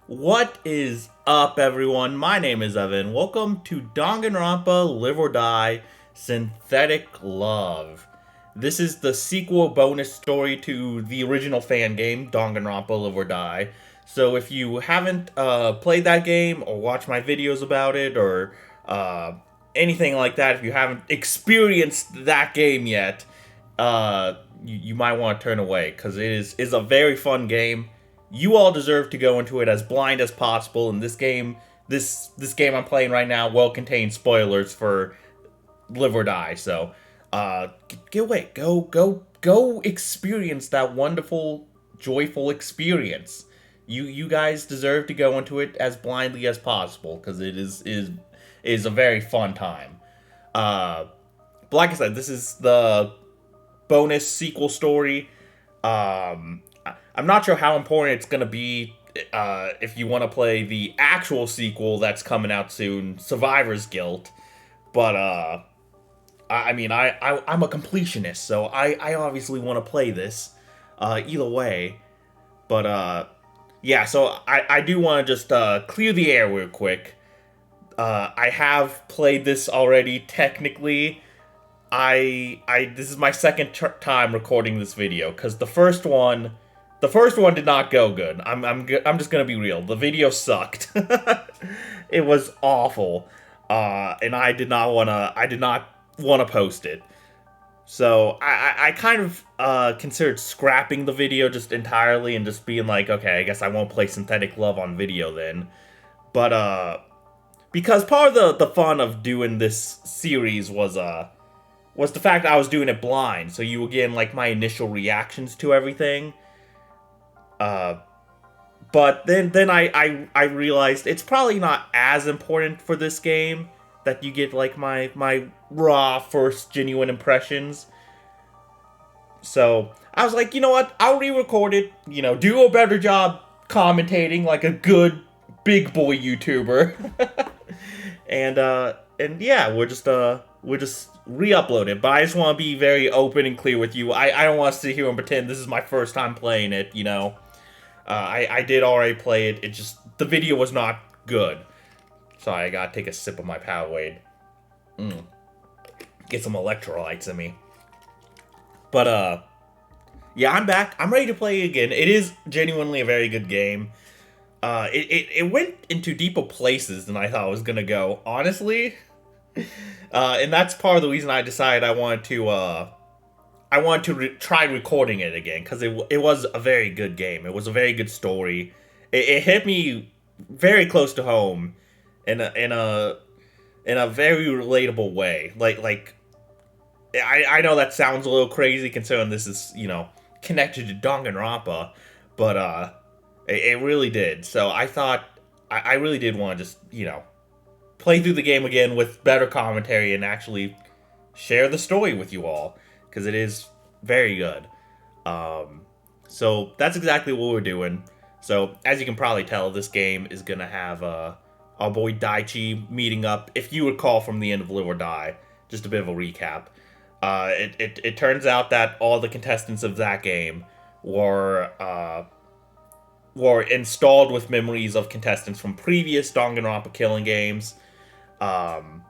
What is up, everyone? My name is Evan. Welcome to Danganronpa Live or Die Synthetic Love. This is the sequel bonus story to the original fan game, Danganronpa Live or Die. So if you haven't played that game or watched my videos about it or anything like that, if you haven't experienced that game yet, you might want to turn away because it is a very fun game. You all deserve to go into it as blind as possible. And this game I'm playing right now will contain spoilers for Live or Die. So, get away, go experience that wonderful, joyful experience. You guys deserve to go into it as blindly as possible because it is a very fun time. But like I said, this is the bonus sequel story. I'm not sure how important it's going to be if you want to play the actual sequel that's coming out soon, Survivor's Guilt. But I'm a completionist, so I obviously want to play this either way. But yeah, so I do want to just clear the air real quick. I have played this already technically. I this is my second time recording this video because the first one did not go good. I'm just gonna be real. The video sucked. It was awful, and I did not wanna post it. So I kind of considered scrapping the video just entirely and just being like, okay, I guess I won't play Synthetic Love on video then. But because part of the fun of doing this series was the fact that I was doing it blind, so you were getting like my initial reactions to everything. Uh, but then I realized it's probably not as important for this game that you get like my raw first genuine impressions. So I was like, you know what? I'll re-record it. Do a better job commentating like a good big boy YouTuber. And yeah, we're just re-upload it. But I just want to be very open and clear with you. I don't want to sit here and pretend this is my first time playing it. I did already play it. It just the video was not good. So I gotta take a sip of my Powerade. Get some electrolytes in me. But yeah, I'm back. I'm ready to play again. It is genuinely a very good game. It went into deeper places than I thought it was gonna go. Honestly, and that's part of the reason I decided I wanted to try recording it again because it was a very good game. It was a very good story. It hit me very close to home in a very relatable way. Like I know that sounds a little crazy considering this is connected to Danganronpa, but it really did. So I thought I really did want to just play through the game again with better commentary and actually share the story with you all because it is very good. So that's exactly what we're doing. So as you can probably tell, this game is gonna have our boy Daichi meeting up. If you recall from the end of Live or Die, just a bit of a recap. It turns out that all the contestants of that game were installed with memories of contestants from previous Danganronpa killing games. Um,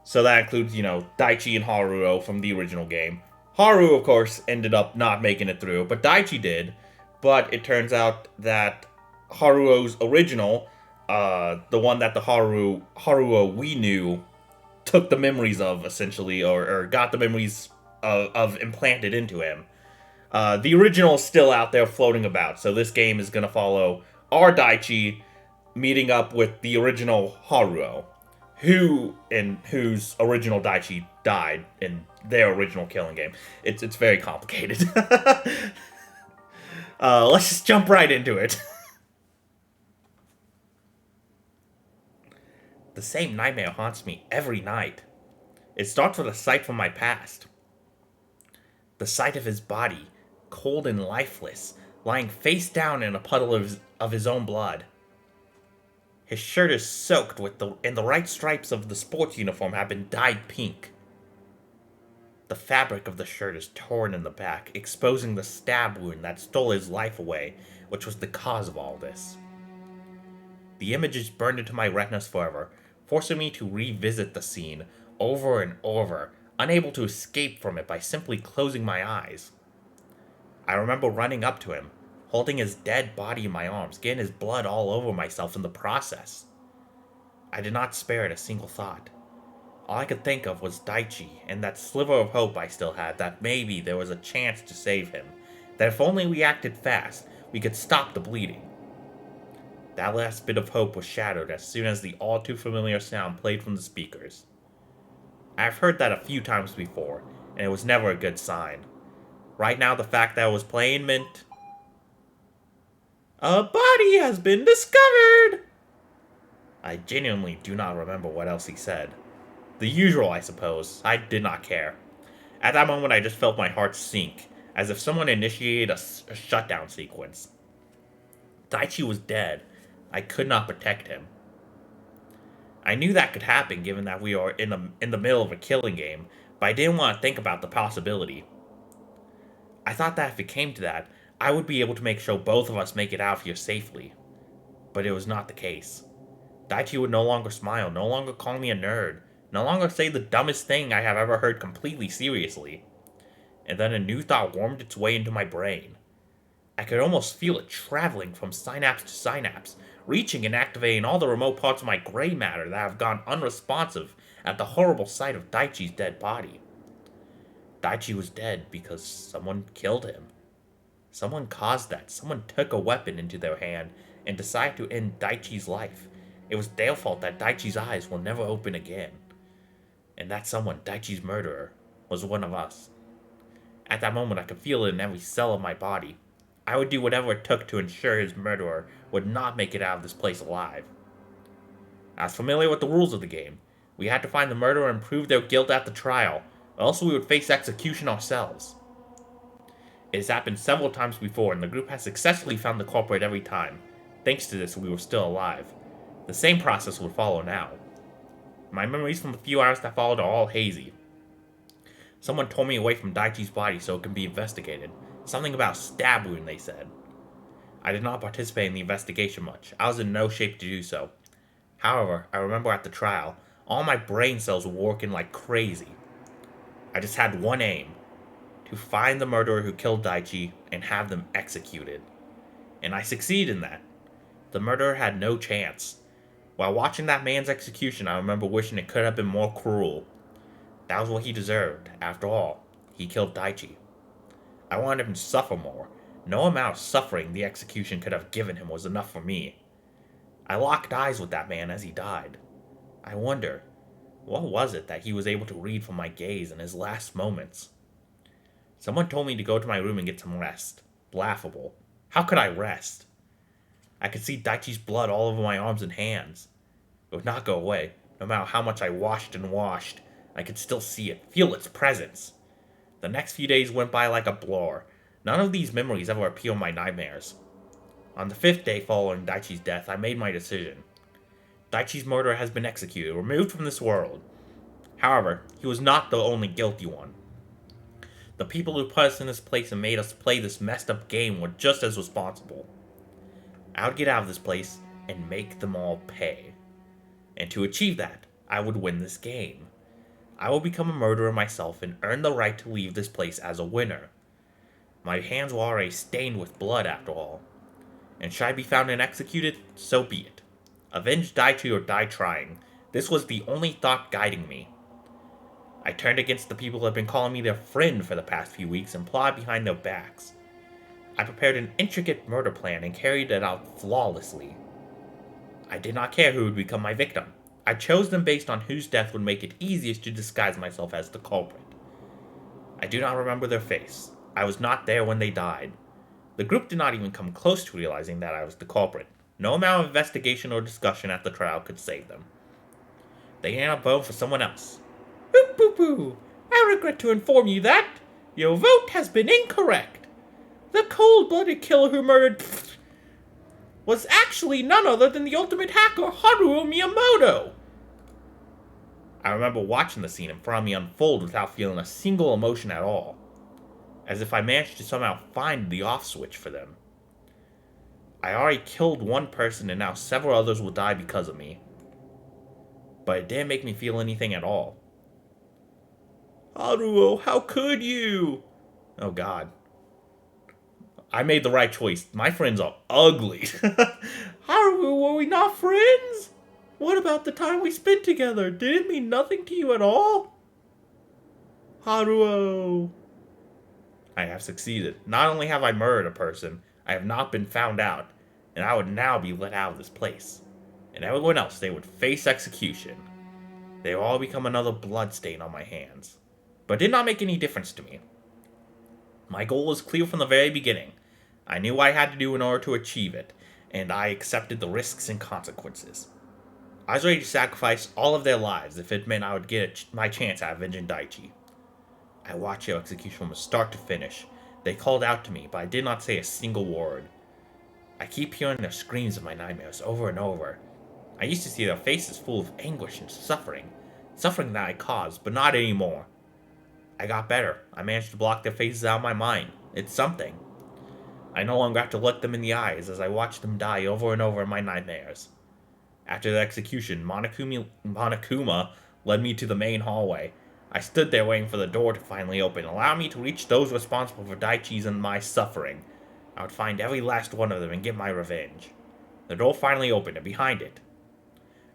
so that includes, Daichi and Haruo from the original game. Haru, of course, ended up not making it through, but Daichi did. But it turns out that Haruo's original, the one that the Haruo we knew, took the memories of, essentially, or got the memories of implanted into him. The original is still out there floating about, so this game is going to follow our Daichi meeting up with the original Haruo, whose original Daichi died in their original killing game. It's very complicated. Let's just jump right into it. The same nightmare haunts me every night. It starts with a sight from my past. The sight of his body, cold and lifeless, lying face down in a puddle of his own blood. His shirt is soaked and the right stripes of the sports uniform have been dyed pink. The fabric of the shirt is torn in the back, exposing the stab wound that stole his life away, which was the cause of all this. The images burned into my retinas forever, forcing me to revisit the scene over and over, unable to escape from it by simply closing my eyes. I remember running up to him, holding his dead body in my arms, getting his blood all over myself in the process. I did not spare it a single thought. All I could think of was Daichi and that sliver of hope I still had that maybe there was a chance to save him, that if only we acted fast, we could stop the bleeding. That last bit of hope was shattered as soon as the all too familiar sound played from the speakers. I've heard that a few times before, and it was never a good sign. Right now, the fact that it was playing meant, "A body has been discovered!" I genuinely do not remember what else he said. The usual, I suppose. I did not care. At that moment, I just felt my heart sink, as if someone initiated a shutdown sequence. Daichi was dead. I could not protect him. I knew that could happen given that we were in the middle of a killing game, but I didn't want to think about the possibility. I thought that if it came to that, I would be able to make sure both of us make it out of here safely. But it was not the case. Daichi would no longer smile, no longer call me a nerd, no longer say the dumbest thing I have ever heard completely seriously. And then a new thought wormed its way into my brain. I could almost feel it traveling from synapse to synapse, reaching and activating all the remote parts of my gray matter that have gone unresponsive at the horrible sight of Daichi's dead body. Daichi was dead because someone killed him. Someone caused that. Someone took a weapon into their hand and decided to end Daichi's life. It was their fault that Daichi's eyes will never open again. And that someone, Daichi's murderer, was one of us. At that moment, I could feel it in every cell of my body. I would do whatever it took to ensure his murderer would not make it out of this place alive. I was familiar with the rules of the game. We had to find the murderer and prove their guilt at the trial, or else we would face execution ourselves. It has happened several times before, and the group has successfully found the culprit every time. Thanks to this, we were still alive. The same process would follow now. My memories from the few hours that followed are all hazy. Someone tore me away from Daichi's body so it can be investigated. Something about stab wound, they said. I did not participate in the investigation much. I was in no shape to do so. However, I remember at the trial, all my brain cells were working like crazy. I just had one aim: to find the murderer who killed Daichi and have them executed. And I succeeded in that. The murderer had no chance. While watching that man's execution, I remember wishing it could have been more cruel. That was what he deserved. After all, he killed Daichi. I wanted him to suffer more. No amount of suffering the execution could have given him was enough for me. I locked eyes with that man as he died. I wonder, what was it that he was able to read from my gaze in his last moments? Someone told me to go to my room and get some rest. Laughable. How could I rest? I could see Daichi's blood all over my arms and hands. It would not go away. No matter how much I washed and washed, I could still see it, feel its presence. The next few days went by like a blur. None of these memories ever appear in my nightmares. On the 5th day following Daichi's death, I made my decision. Daichi's murderer has been executed, removed from this world. However, he was not the only guilty one. The people who put us in this place and made us play this messed up game were just as responsible. I would get out of this place and make them all pay. And to achieve that, I would win this game. I will become a murderer myself and earn the right to leave this place as a winner. My hands were already stained with blood after all. And should I be found and executed, so be it. Avenge Daichi or die trying. This was the only thought guiding me. I turned against the people who had been calling me their friend for the past few weeks and plotted behind their backs. I prepared an intricate murder plan and carried it out flawlessly. I did not care who would become my victim. I chose them based on whose death would make it easiest to disguise myself as the culprit. I do not remember their face. I was not there when they died. The group did not even come close to realizing that I was the culprit. No amount of investigation or discussion at the trial could save them. They ended up voting for someone else. Boop boop boo! I regret to inform you that your vote has been incorrect. The cold-blooded killer who murdered was actually none other than the ultimate hacker, Haruo Miyamoto. I remember watching the scene in front of me unfold without feeling a single emotion at all, as if I managed to somehow find the off switch for them. I already killed one person and now several others will die because of me. But it didn't make me feel anything at all. Haruo, how could you? Oh god. I made the right choice. My friends are ugly. Haruo, were we not friends? What about the time we spent together? Did it mean nothing to you at all? Haruo. I have succeeded. Not only have I murdered a person, I have not been found out, and I would now be let out of this place. And everyone else, they would face execution. They would all become another bloodstain on my hands. But it did not make any difference to me. My goal was clear from the very beginning. I knew what I had to do in order to achieve it, and I accepted the risks and consequences. I was ready to sacrifice all of their lives if it meant I would get my chance at avenging Daichi. I watched their execution from start to finish. They called out to me, but I did not say a single word. I keep hearing their screams in my nightmares over and over. I used to see their faces full of anguish and suffering. Suffering that I caused, but not anymore. I got better. I managed to block their faces out of my mind. It's something. I no longer have to look them in the eyes as I watch them die over and over in my nightmares. After the execution, Monokuma led me to the main hallway. I stood there waiting for the door to finally open, allowing me to reach those responsible for Daichi's and my suffering. I would find every last one of them and get my revenge. The door finally opened, and behind it.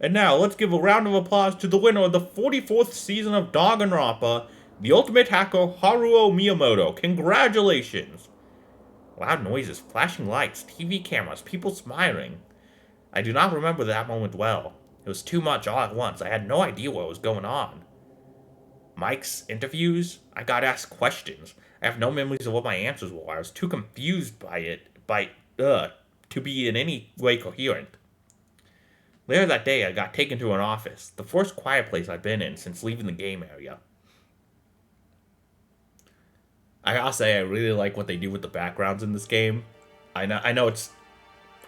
And now, let's give a round of applause to the winner of the 44th season of Danganronpa, the ultimate hacker, Haruo Miyamoto. Congratulations! Loud noises, flashing lights, TV cameras, people smiling. I do not remember that moment well. It was too much all at once. I had no idea what was going on. Mike's interviews, I got asked questions. I have no memories of what my answers were. I was too confused to be in any way coherent. Later that day, I got taken to an office, the first quiet place I'd been in since leaving the game area. I gotta say, I really like what they do with the backgrounds in this game. I know it's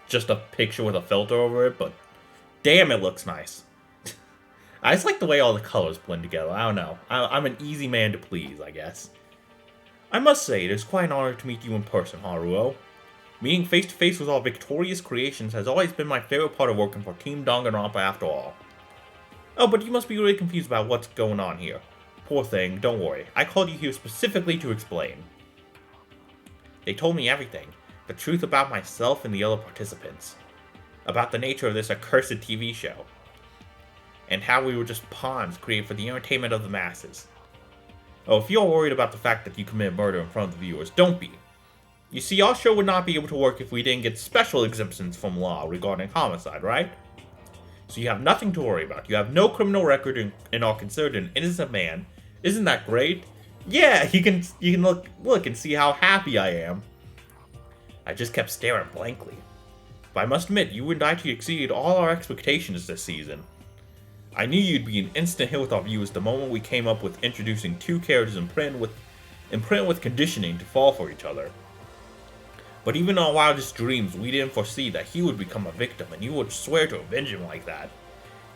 just a picture with a filter over it, but damn, it looks nice. I just like the way all the colors blend together. I don't know. I'm an easy man to please, I guess. I must say, it is quite an honor to meet you in person, Haruo. Meeting face-to-face with all victorious creations has always been my favorite part of working for Team Danganronpa after all. Oh, but you must be really confused about what's going on here. Poor thing, don't worry. I called you here specifically to explain. They told me everything. The truth about myself and the other participants. About the nature of this accursed TV show. And how we were just pawns created for the entertainment of the masses. Oh, if you're worried about the fact that you committed murder in front of the viewers, don't be. You see, our show would not be able to work if we didn't get special exemptions from law regarding homicide, right? So you have nothing to worry about. You have no criminal record and are considered an innocent man. Isn't that great? Yeah, you can look and see how happy I am. I just kept staring blankly. But I must admit, you and Daichi exceeded all our expectations this season. I knew you'd be an instant hit with our viewers the moment we came up with introducing two characters imprinted with conditioning to fall for each other. But even in our wildest dreams, we didn't foresee that he would become a victim and you would swear to avenge him like that.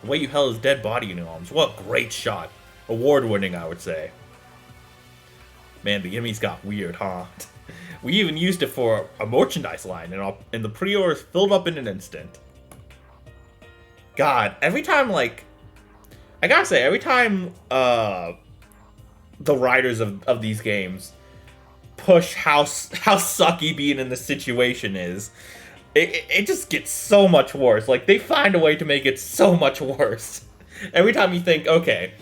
The way you held his dead body in your arms, what a great shot. Award-winning, I would say. Man, the enemies got weird, huh? We even used it for a merchandise line, and the pre-orders filled up in an instant. God, every time, I gotta say, every time the writers of these games push how sucky being in this situation is, it just gets so much worse. Like, they find a way to make it so much worse. Every time you think, okay,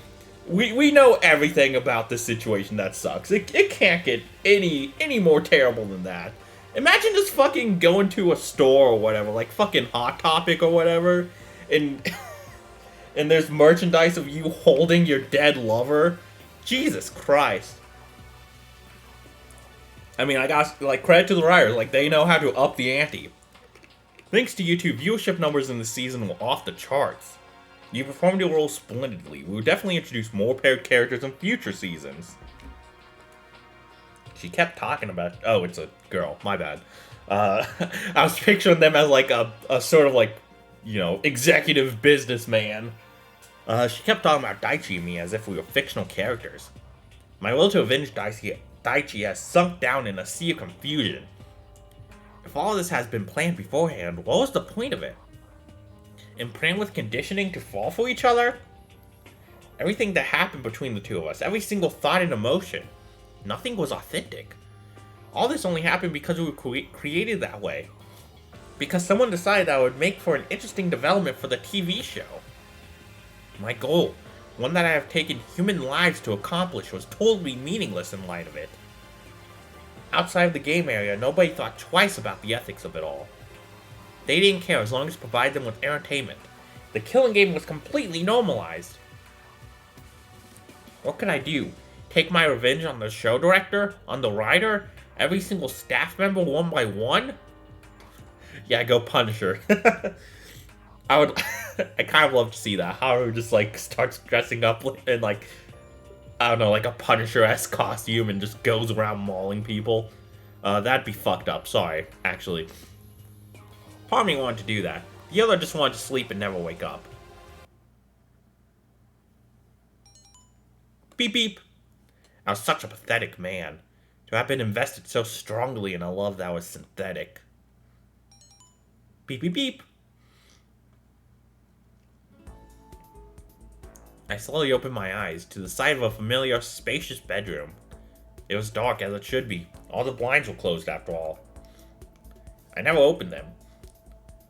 we know everything about this situation that sucks. It can't get any more terrible than that. Imagine just fucking going to a store or whatever, like fucking Hot Topic or whatever, and and there's merchandise of you holding your dead lover. Jesus Christ. I mean, I got, credit to the writers, they know how to up the ante. Thanks to you two, viewership numbers in this season were off the charts. You performed your role splendidly. We will definitely introduce more paired characters in future seasons. She kept talking about... Oh, it's a girl. My bad. I was picturing them as, a sort of, executive businessman. She kept talking about Daichi and me as if we were fictional characters. My will to avenge Daichi has sunk down in a sea of confusion. If all this has been planned beforehand, what was the point of it? Implant with conditioning to fall for each other? Everything that happened between the two of us, every single thought and emotion, nothing was authentic. All this only happened because we were created that way. Because someone decided that would make for an interesting development for the TV show. My goal, one that I have taken human lives to accomplish, was totally meaningless in light of it. Outside of the game area, nobody thought twice about the ethics of it all. They didn't care as long as it provided them with entertainment. The killing game was completely normalized. What could I do? Take my revenge on the show director? On the writer? Every single staff member one by one? Yeah, go Punisher. I would... I kind of love to see that. Haru just, like, starts dressing up in, like... I don't know, like a Punisher-esque costume and just goes around mauling people. That'd be fucked up. Sorry, actually. Part of me wanted to do that. The other just wanted to sleep and never wake up. Beep beep. I was such a pathetic man. To have been invested so strongly in a love that was synthetic. Beep beep beep. I slowly opened my eyes to the sight of a familiar, spacious bedroom. It was dark as it should be. All the blinds were closed after all. I never opened them.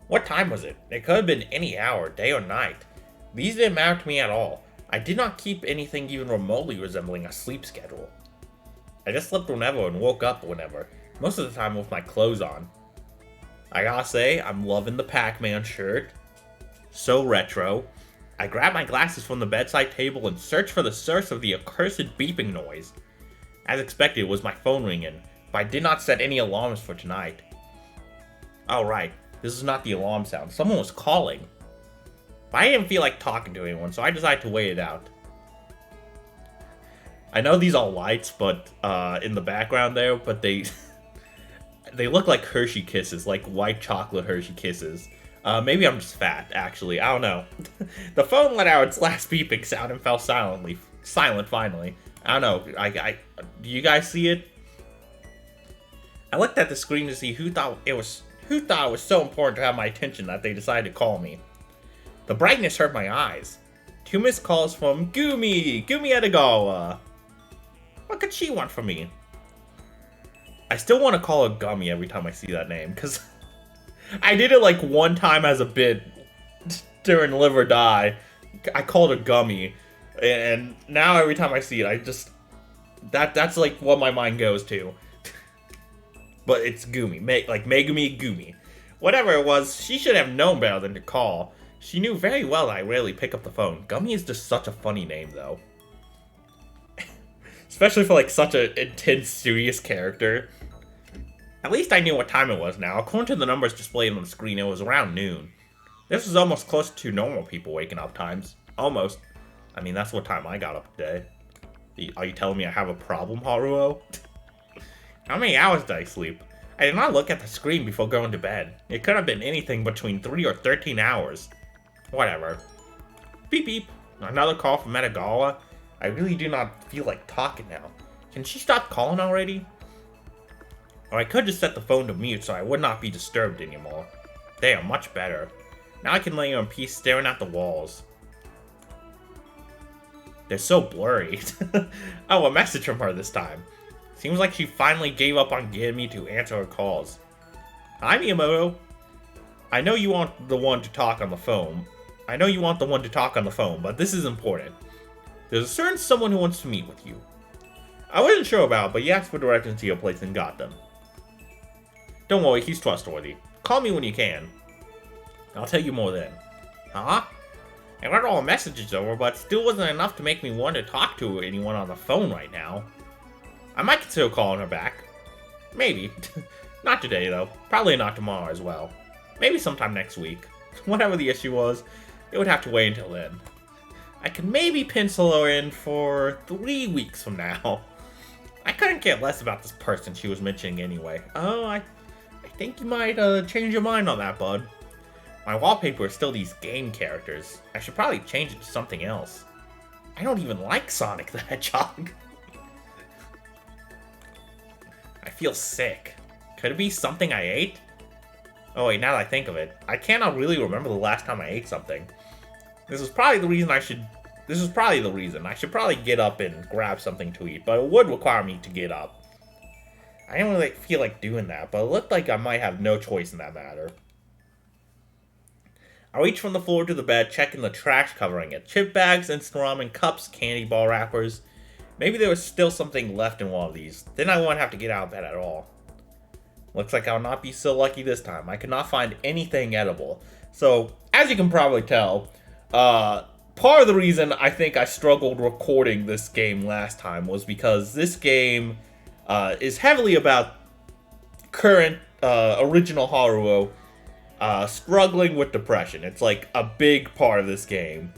What time was it? It could have been any hour, day or night. These didn't matter to me at all. I did not keep anything even remotely resembling a sleep schedule. I just slept whenever and woke up whenever, most of the time with my clothes on. I gotta say, I'm loving the Pac-Man shirt. So retro. I grabbed my glasses from the bedside table and searched for the source of the accursed beeping noise. As expected, it was my phone ringing, but I did not set any alarms for tonight. Oh right, this is not the alarm sound. Someone was calling. But I didn't feel like talking to anyone, so I decided to wait it out. I know these are lights, but in the background there, but they they look like Hershey Kisses, like white chocolate Hershey Kisses. Maybe I'm just fat, actually. I don't know. The phone let out its last beeping sound and fell silent finally. I don't know. Do you guys see it? I looked at the screen to see who thought it was so important to have my attention that they decided to call me. The brightness hurt my eyes. 2 missed calls from Gumi Edogawa. What could she want from me? I still want to call her Gummy every time I see that name, because I did it like one time as a bit during Live or Die. I called her Gummy, and now every time I see it, I just... That's like what my mind goes to. But it's Gumi, like Megumi Gumi. Whatever it was, she should have known better than to call. She knew very well that I rarely pick up the phone. Gummy is just such a funny name, though. Especially for like such an intense, serious character. At least I knew what time it was now. According to the numbers displayed on the screen, it was around noon. This was almost close to normal people waking up times. Almost. I mean, that's what time I got up today. Are you telling me I have a problem, Haruo? How many hours did I sleep? I did not look at the screen before going to bed. It could have been anything between 3 or 13 hours. Whatever. Beep beep. Another call from Edogawa. I really do not feel like talking now. Can she stop calling already? Or I could just set the phone to mute so I would not be disturbed anymore. They are much better. Now I can lay here in peace staring at the walls. They're so blurry. Oh, a message from her this time. Seems like she finally gave up on getting me to answer her calls. Hi, Miyamoto. I know you want the one to talk on the phone. But this is important. There's a certain someone who wants to meet with you. I wasn't sure about, but he asked for directions to your place and got them. Don't worry, he's trustworthy. Call me when you can. I'll tell you more then. Huh? I read all the messages over, but still wasn't enough to make me want to talk to anyone on the phone right now. I might consider calling her back. Maybe. Not today, though. Probably not tomorrow as well. Maybe sometime next week. Whatever the issue was, it would have to wait until then. I can maybe pencil her in for 3 weeks from now. I couldn't care less about this person she was mentioning anyway. Oh, I think you might change your mind on that, bud. My wallpaper is still these game characters. I should probably change it to something else. I don't even like Sonic the Hedgehog. I feel sick. Could it be something I ate? Oh wait, now that I think of it, I cannot really remember the last time I ate something. This is probably the reason I should... This is probably the reason. I should probably get up and grab something to eat, but it would require me to get up. I didn't really feel like doing that, but it looked like I might have no choice in that matter. I reached from the floor to the bed, checking the trash covering it. Chip bags, instant ramen cups, candy bar wrappers. Maybe there was still something left in one of these. Then I won't have to get out of bed at all. Looks like I'll not be so lucky this time. I could not find anything edible. So, as you can probably tell, part of the reason I think I struggled recording this game last time was because this game is heavily about current original Haruo struggling with depression. It's like a big part of this game.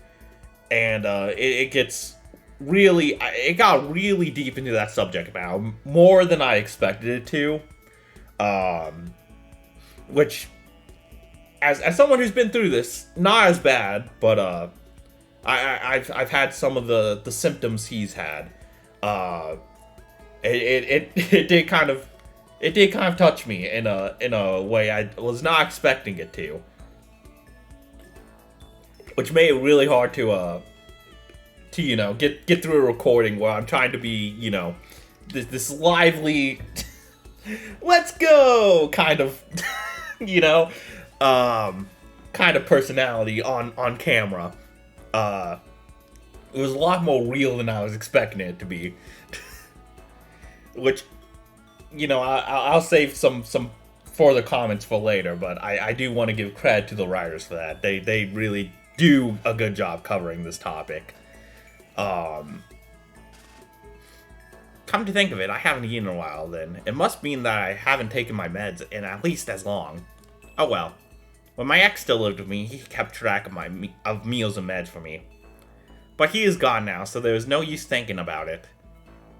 And it got really deep into that subject matter, more than I expected it to. Which, as someone who's been through this, not as bad, but I've had some of the symptoms he's had. It did kind of touch me in a way I was not expecting it to, which made it really hard to get through a recording where I'm trying to be this lively let's go kind of kind of personality on camera. It was a lot more real than I was expecting it to be. Which, I'll save some further comments for later, but I do want to give credit to the writers for that. They really do a good job covering this topic. Come to think of it, I haven't eaten in a while then. It must mean that I haven't taken my meds in at least as long. Oh well. When my ex still lived with me, he kept track of meals and meds for me. But he is gone now, so there was no use thinking about it.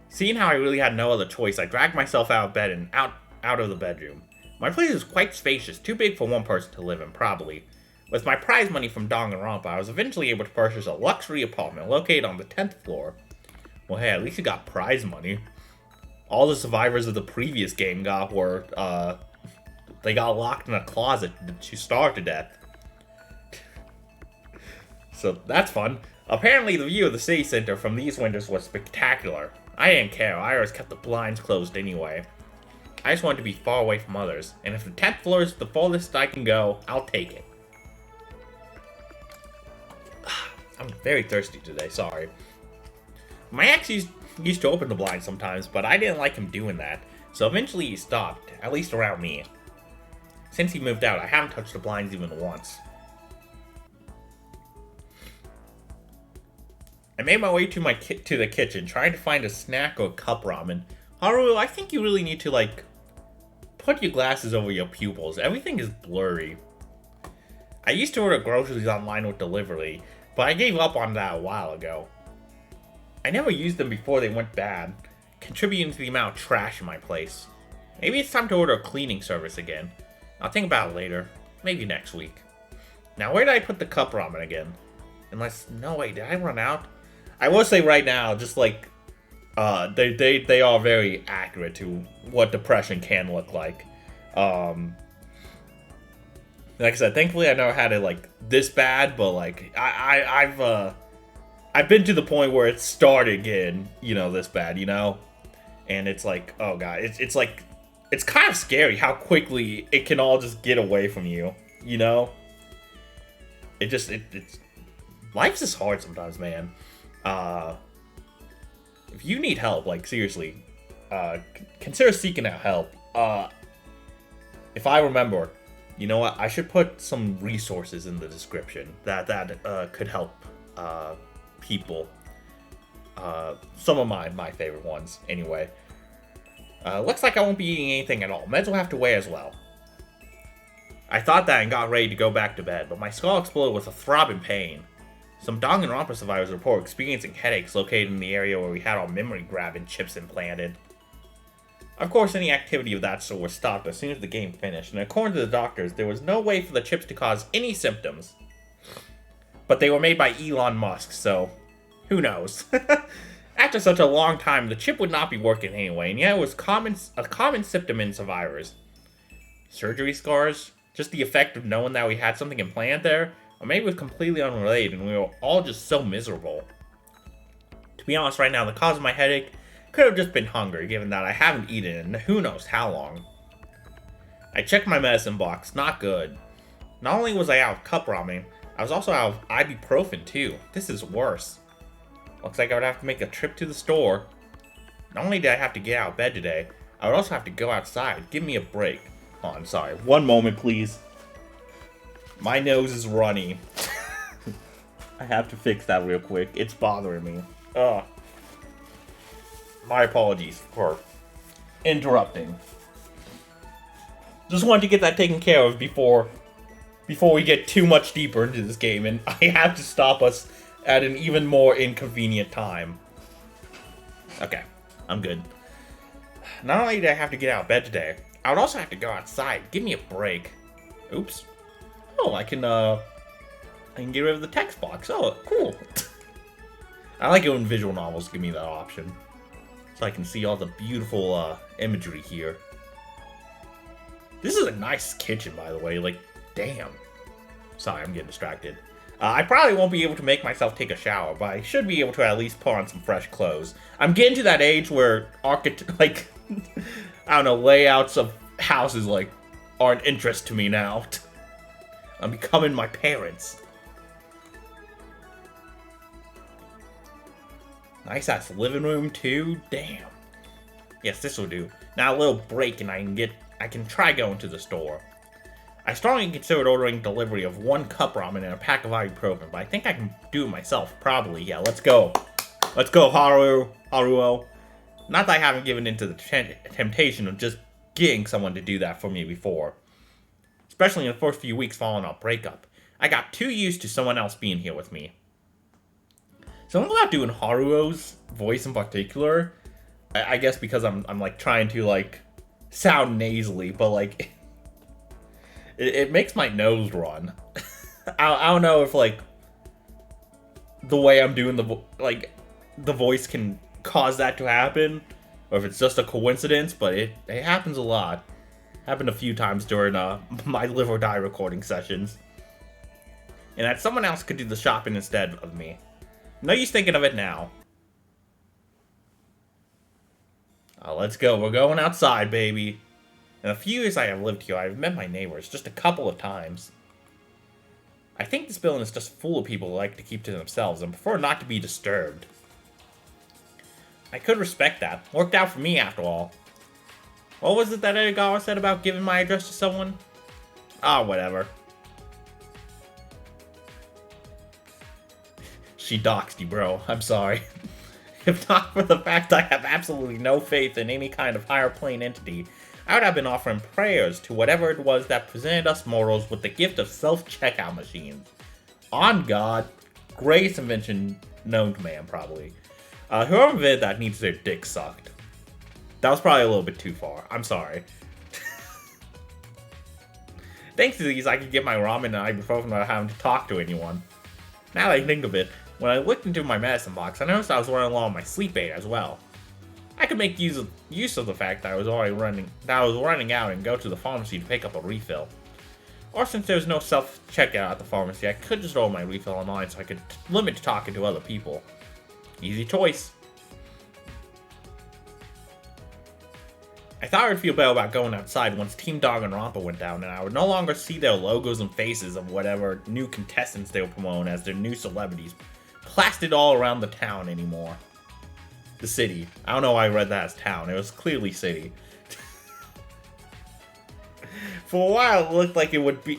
Seeing how I really had no other choice, I dragged myself out of bed and out of the bedroom. My place was quite spacious, too big for one person to live in, probably. With my prize money from Danganronpa, I was eventually able to purchase a luxury apartment located on the 10th floor. Well, hey, at least you got prize money. All the survivors of the previous game they got locked in a closet to starve to death. So, that's fun. Apparently, the view of the city center from these windows was spectacular. I didn't care, I always kept the blinds closed anyway. I just wanted to be far away from others, and if the 10th floor is the farthest I can go, I'll take it. I'm very thirsty today, sorry. My ex used to open the blinds sometimes, but I didn't like him doing that, so eventually he stopped, at least around me. Since he moved out, I haven't touched the blinds even once. I made my way to the kitchen, trying to find a snack or cup ramen. Haru, I think you really need to, put your glasses over your pupils. Everything is blurry. I used to order groceries online with delivery, but I gave up on that a while ago. I never used them before they went bad, contributing to the amount of trash in my place. Maybe it's time to order a cleaning service again. I'll think about it later. Maybe next week. Now, where did I put the cup ramen again? No, wait, did I run out? I will say right now, just they are very accurate to what depression can look like. Like I said, thankfully I never had it this bad, but I've been to the point where it started getting, this bad, and it's oh god, it's kind of scary how quickly it can all just get away from you, it's life's just hard sometimes, man. If you need help, seriously, consider seeking out help. If I remember, you know what, I should put some resources in the description that could help people. Some of my favorite ones, anyway. Looks like I won't be eating anything at all. Meds will have to wait as well. I thought that and got ready to go back to bed, but my skull exploded with a throbbing pain. Some Danganronpa survivors report experiencing headaches located in the area where we had our memory-grabbing chips implanted. Of course, any activity of that sort was stopped as soon as the game finished, and according to the doctors, there was no way for the chips to cause any symptoms. But they were made by Elon Musk, so who knows? After such a long time, the chip would not be working anyway, and yet it was a common symptom in survivors. Surgery scars? Just the effect of knowing that we had something implanted there, or maybe it was completely unrelated and we were all just so miserable. To be honest, right now, the cause of my headache could have just been hunger, given that I haven't eaten in who knows how long. I checked my medicine box, not good. Not only was I out of cup ramen, I was also out of ibuprofen too. This is worse. Looks like I would have to make a trip to the store. Not only did I have to get out of bed today, I would also have to go outside. Give me a break. Oh, I'm sorry. One moment, please. My nose is runny. I have to fix that real quick. It's bothering me. Ugh. My apologies for interrupting. Just wanted to get that taken care of before we get too much deeper into this game, and I have to stop us at an even more inconvenient time. Okay, I'm good. Not only did I have to get out of bed today, I would also have to go outside. Give me a break. Oops. Oh, I can get rid of the text box. Oh, cool. I like it when visual novels give me that option, so I can see all the beautiful imagery here. This is a nice kitchen, by the way. Like, damn. Sorry, I'm getting distracted. I probably won't be able to make myself take a shower, but I should be able to at least put on some fresh clothes. I'm getting to that age where I don't know, layouts of houses, like, are an interest to me now. I'm becoming my parents. Nice ass living room too. Damn. Yes, this will do. Now a little break and I can try going to the store. I strongly considered ordering delivery of 1 cup ramen and a pack of ibuprofen, but I think I can do it myself, probably. Yeah, let's go. Let's go, Haruo. Not that I haven't given into the temptation of just getting someone to do that for me before. Especially in the first few weeks following our breakup. I got too used to someone else being here with me. Something about doing Haruo's voice in particular, I guess because I'm like trying to like sound nasally, but like it makes my nose run. I don't know if like the way I'm doing the voice can cause that to happen, or if it's just a coincidence, but it happens a lot. Happened a few times during my Live or Die recording sessions. And that someone else could do the shopping instead of me. No use thinking of it now. Let's go. We're going outside, baby. In the few years I have lived here, I've met my neighbors just a couple of times. I think this building is just full of people who like to keep to themselves and prefer not to be disturbed. I could respect that. Worked out for me, after all. What was it that Edogawa said about giving my address to someone? Whatever. She doxed you, bro. I'm sorry. If not for the fact I have absolutely no faith in any kind of higher plane entity, I would have been offering prayers to whatever it was that presented us mortals with the gift of self-checkout machines. On God, greatest invention known to man, probably. Whoever invented that needs their dick sucked. That was probably a little bit too far. I'm sorry. Thanks to these, I could get my ramen and ibuprofen without having to talk to anyone. Now that I think of it, when I looked into my medicine box, I noticed I was running low on my sleep aid as well. I could make use of the fact that I was running out and go to the pharmacy to pick up a refill. Or since there's no self-checkout at the pharmacy, I could just order my refill online so I could limit to talking to other people. Easy choice. I thought I would feel better about going outside once Team Danganronpa went down, and I would no longer see their logos and faces of whatever new contestants they were promoting as their new celebrities plastered all around the town anymore. The city. I don't know why I read that as town. It was clearly city. For a while, it looked like it would be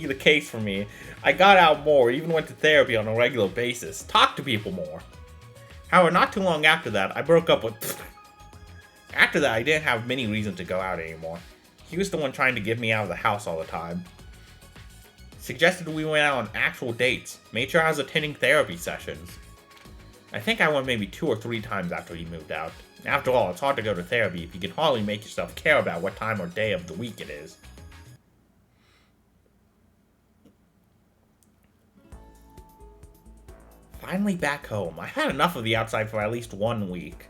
the case for me. I got out more, even went to therapy on a regular basis, talked to people more. However, not too long after that, I broke up with... After that, I didn't have many reasons to go out anymore. He was the one trying to get me out of the house all the time. Suggested we went out on actual dates. Made sure I was attending therapy sessions. I think I went maybe 2 or 3 times after he moved out. After all, it's hard to go to therapy if you can hardly make yourself care about what time or day of the week it is. Finally back home. I had enough of the outside for at least 1 week.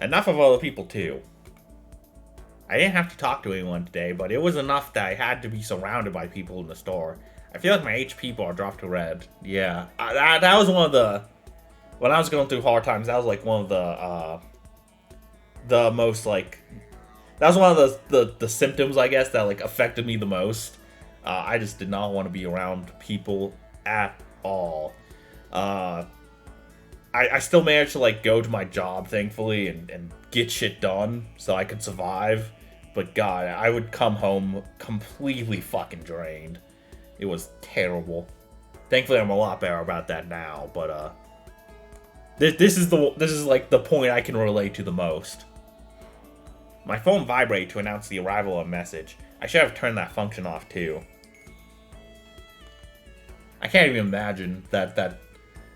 Enough of other people, too. I didn't have to talk to anyone today, but it was enough that I had to be surrounded by people in the store. I feel like my HP bar dropped to red. Yeah, that was one of the... When I was going through hard times, that was like one of the most like... That was one of the symptoms, I guess, that like affected me the most. I just did not want to be around people at all. I still managed to like go to my job, thankfully, and get shit done so I could survive. But God, I would come home completely fucking drained. It was terrible. Thankfully, I'm a lot better about that now. But this is like the point I can relate to the most. My phone vibrated to announce the arrival of a message. I should have turned that function off too. I can't even imagine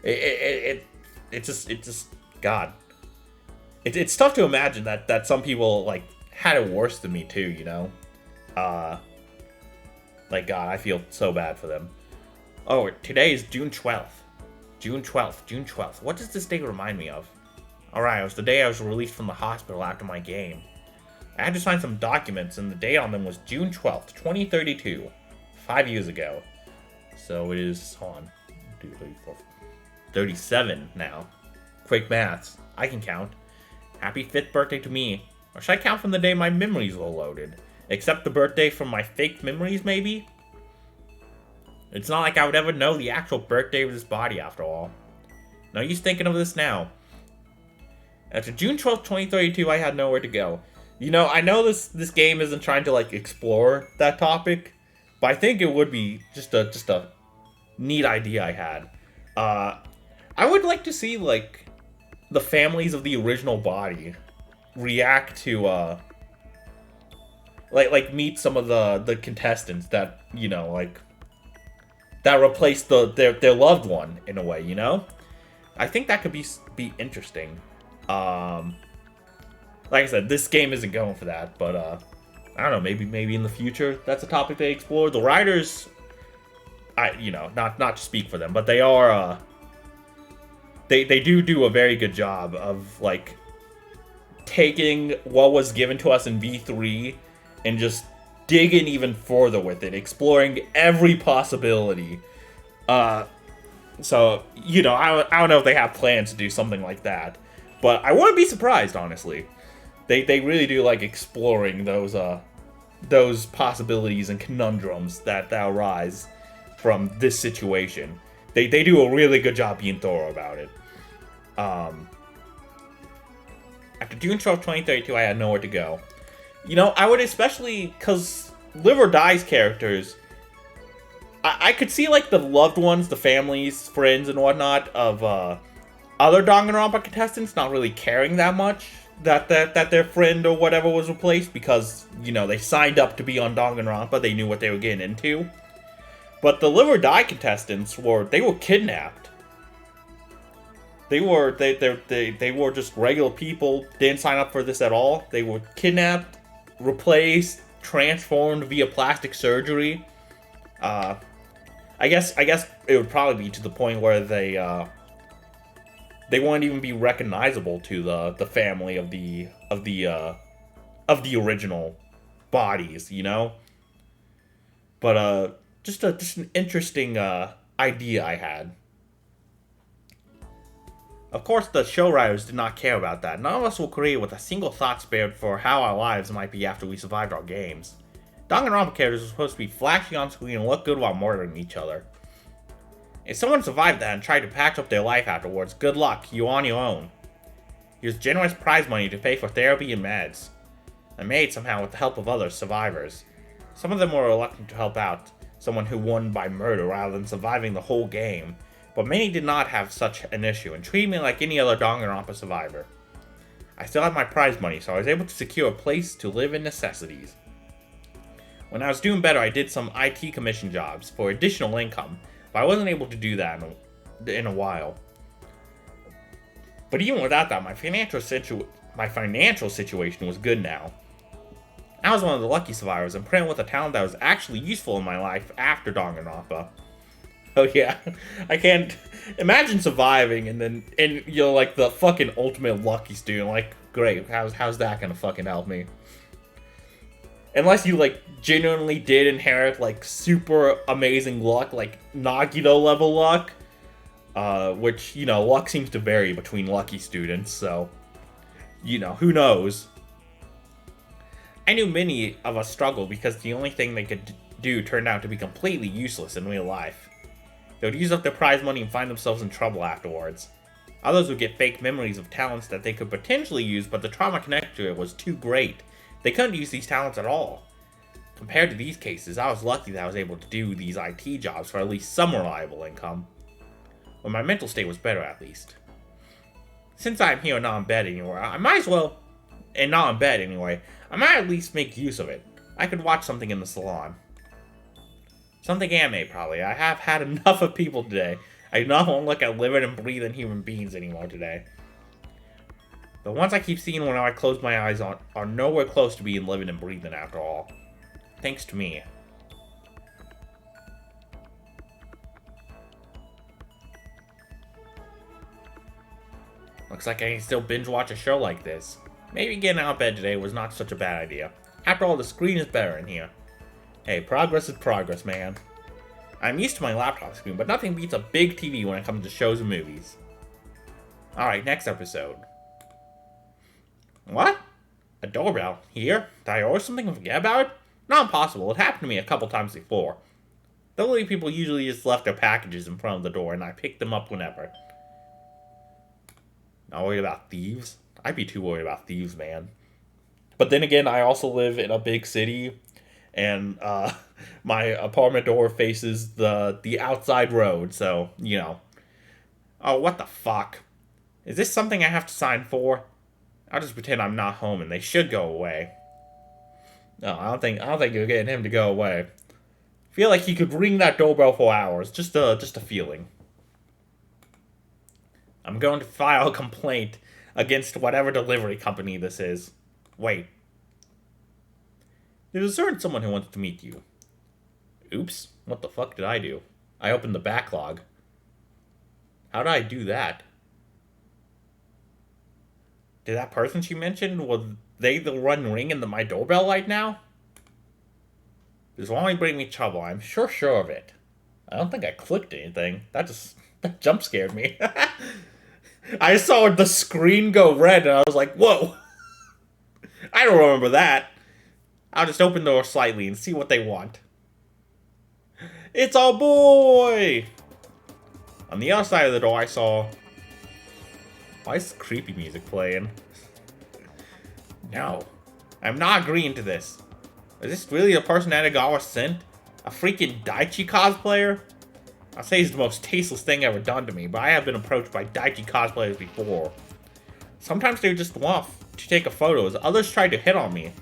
it's just God. It's tough to imagine that some people like had it worse than me too, you know. Like God, I feel so bad for them. Oh, today is June 12th. June 12th. What does this day remind me of? Alright, it was the day I was released from the hospital after my game. I had to sign some documents, and the date on them was June 12th, 2032. 5 years ago. So it is, hold on, 2, 3, 4, 37 now. Quick maths. I can count. Happy 5th birthday to me. Or should I count from the day my memories were loaded? Except the birthday from my fake memories, maybe? It's not like I would ever know the actual birthday of this body, after all. No use thinking of this now. After June 12th, 2032, I had nowhere to go. You know, I know this game isn't trying to, like, explore that topic, but I think it would be just a neat idea I had. I would like to see, like, the families of the original body react to, like meet some of the contestants that, you know, like, that replaced their loved one, in a way, you know? I think that could be interesting. Like I said, this game isn't going for that, but, I don't know, maybe in the future, that's a topic they explore. The writers, you know, not to speak for them, but they are, they do a very good job of, like, taking what was given to us in V3 and just digging even further with it, exploring every possibility. So, you know, I don't know if they have plans to do something like that, but I wouldn't be surprised, honestly. They really do like exploring those possibilities and conundrums that arise from this situation. They do a really good job being thorough about it. After June 12th, 2032, I had nowhere to go. You know, I would especially, because Live or Die's characters, I could see, like, the loved ones, the families, friends, and whatnot of other Danganronpa contestants not really caring that much that their friend or whatever was replaced because, you know, they signed up to be on Danganronpa, they knew what they were getting into. But the Live or Die contestants were kidnapped. They were just regular people, didn't sign up for this at all. They were kidnapped, replaced, transformed via plastic surgery. I guess it would probably be to the point where they wouldn't even be recognizable to the family of the original bodies, you know. But just an interesting idea I had. Of course, the show writers did not care about that. None of us were created with a single thought spared for how our lives might be after we survived our games. Danganronpa characters were supposed to be flashy on screen and look good while murdering each other. If someone survived that and tried to patch up their life afterwards, good luck, you're on your own. Here's generous prize money to pay for therapy and meds. I made somehow with the help of other survivors. Some of them were reluctant to help out, someone who won by murder rather than surviving the whole game, but many did not have such an issue and treated me like any other Danganronpa survivor. I still had my prize money, so I was able to secure a place to live in necessities. When I was doing better, I did some IT commission jobs for additional income, but I wasn't able to do that in a while. But even without that, my financial situation was good now. I was one of the lucky survivors and presented with a talent that was actually useful in my life after Danganronpa. Oh yeah, I can't imagine surviving and you're like the fucking ultimate lucky student. Like, great, how's that gonna fucking help me? Unless you, like, genuinely did inherit, like, super amazing luck, like, Nagito level luck. Which, you know, luck seems to vary between lucky students, so, you know, who knows? I knew many of us struggled because the only thing they could do turned out to be completely useless in real life. They would use up their prize money and find themselves in trouble afterwards. Others would get fake memories of talents that they could potentially use, but the trauma connected to it was too great. They couldn't use these talents at all. Compared to these cases, I was lucky that I was able to do these IT jobs for at least some reliable income. Or my mental state was better, at least. Since I'm here and not in bed anymore, I might as well, and not in bed anyway, I might at least make use of it. I could watch something in the salon. Something anime, probably. I have had enough of people today. I do not want to look at living and breathing human beings anymore today. The ones I keep seeing when I close my eyes on are nowhere close to being living and breathing after all. Thanks to me. Looks like I can still binge watch a show like this. Maybe getting out of bed today was not such a bad idea. After all, the screen is better in here. Hey, progress is progress, man. I'm used to my laptop screen, but nothing beats a big TV when it comes to shows and movies. Alright, next episode. What? A doorbell? Here? Did I order something and forget about it? Not impossible. It happened to me a couple times before. Delivery people usually just left their packages in front of the door, and I picked them up whenever. Not worried about thieves? I'd be too worried about thieves, man. But then again, I also live in a big city, and my apartment door faces the outside road, so, you know. Oh, what the fuck? Is this something I have to sign for? I'll just pretend I'm not home and they should go away. No, I don't think you're getting him to go away. I feel like he could ring that doorbell for hours. Just a feeling. I'm going to file a complaint against whatever delivery company this is. Wait. There's a certain someone who wants to meet you. Oops, what the fuck did I do? I opened the backlog. How did I do that? Did that person she mentioned, was they the one ringing my doorbell right now? This will only bring me trouble, I'm sure of it. I don't think I clicked anything. That jump scared me. I saw the screen go red and I was like, whoa. I don't remember that. I'll just open the door slightly and see what they want. It's our boy! On the other side of the door I saw... Why is creepy music playing? No. I'm not agreeing to this. Is this really the person Edogawa sent? A freaking Daichi cosplayer? I'll say he's the most tasteless thing ever done to me, but I have been approached by Daichi cosplayers before. Sometimes they just want to take a photo, as others try to hit on me.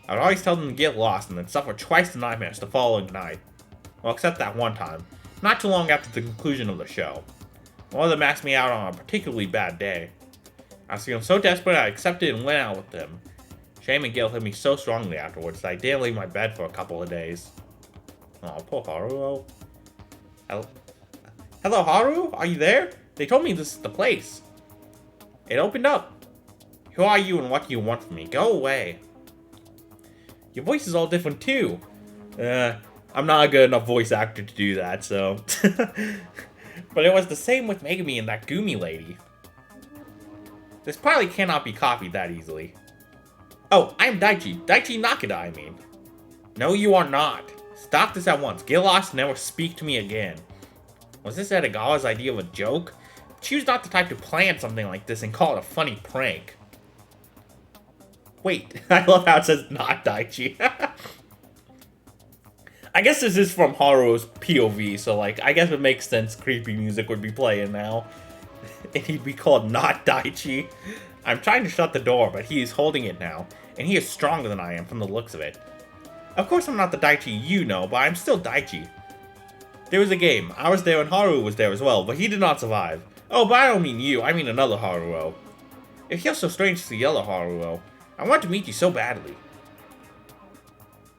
I would always tell them to get lost and then suffer twice the nightmares the following night. Well, except that one time. Not too long after the conclusion of the show. One of them asked me out on a particularly bad day. I was feeling so desperate I accepted and went out with them. Shame and guilt hit me so strongly afterwards that I didn't leave my bed for a couple of days. Oh, poor Haruo. Hello, Haru? Are you there? They told me this is the place. It opened up. Who are you and what do you want from me? Go away. Your voice is all different too. I'm not a good enough voice actor to do that, so... But it was the same with Megumi and that Gumi lady. This probably cannot be copied that easily. Oh, I'm Daichi. Daichi Nakada, I mean. No, you are not. Stop this at once. Get lost and never speak to me again. Was this Edogawa's idea of a joke? She was not the type to plan something like this and call it a funny prank. Wait, I love how it says not Daichi. I guess this is from Haruo's POV, so like, I guess it makes sense creepy music would be playing now. And he'd be called not Daichi. I'm trying to shut the door, but he is holding it now, and he is stronger than I am from the looks of it. Of course I'm not the Daichi you know, but I'm still Daichi. There was a game. I was there and Haruo was there as well, but he did not survive. Oh, but I don't mean you, I mean another Haruo. It feels so strange to see the other Haruo. I want to meet you so badly.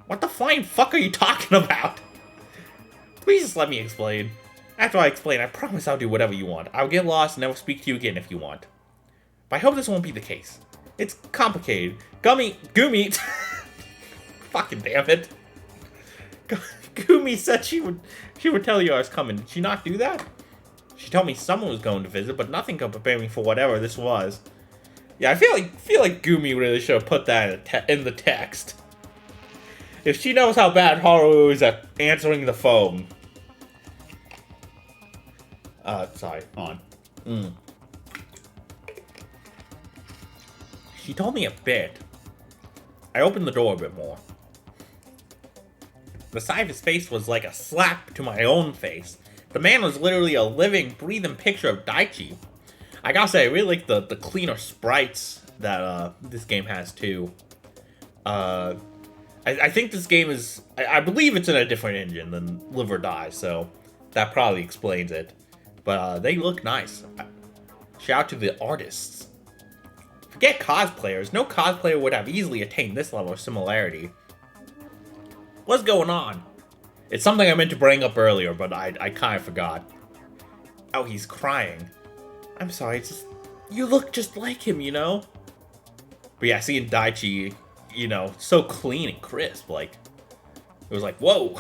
What the flying fuck are you talking about? Please just let me explain. After I explain, I promise I'll do whatever you want. I'll get lost and never speak to you again if you want. But I hope this won't be the case. It's complicated. Gumi... Fucking damn it. Gumi said she would tell you I was coming. Did she not do that? She told me someone was going to visit, but nothing could prepare me for whatever this was. Yeah, I feel like Gumi really should have put that in the text. If she knows how bad Haru is at answering the phone. Sorry, on. She told me a bit. I opened the door a bit more. The side of his face was like a slap to my own face. The man was literally a living, breathing picture of Daichi. I gotta say, I really like the cleaner sprites that this game has too. I think this game is... I believe it's in a different engine than Live or Die, so that probably explains it. But they look nice. Shout out to the artists. Forget cosplayers. No cosplayer would have easily attained this level of similarity. What's going on? It's something I meant to bring up earlier, but I kind of forgot. Oh, he's crying. I'm sorry, it's just... You look just like him, you know? But yeah, seeing Daichi, you know, so clean and crisp, like... It was like, whoa!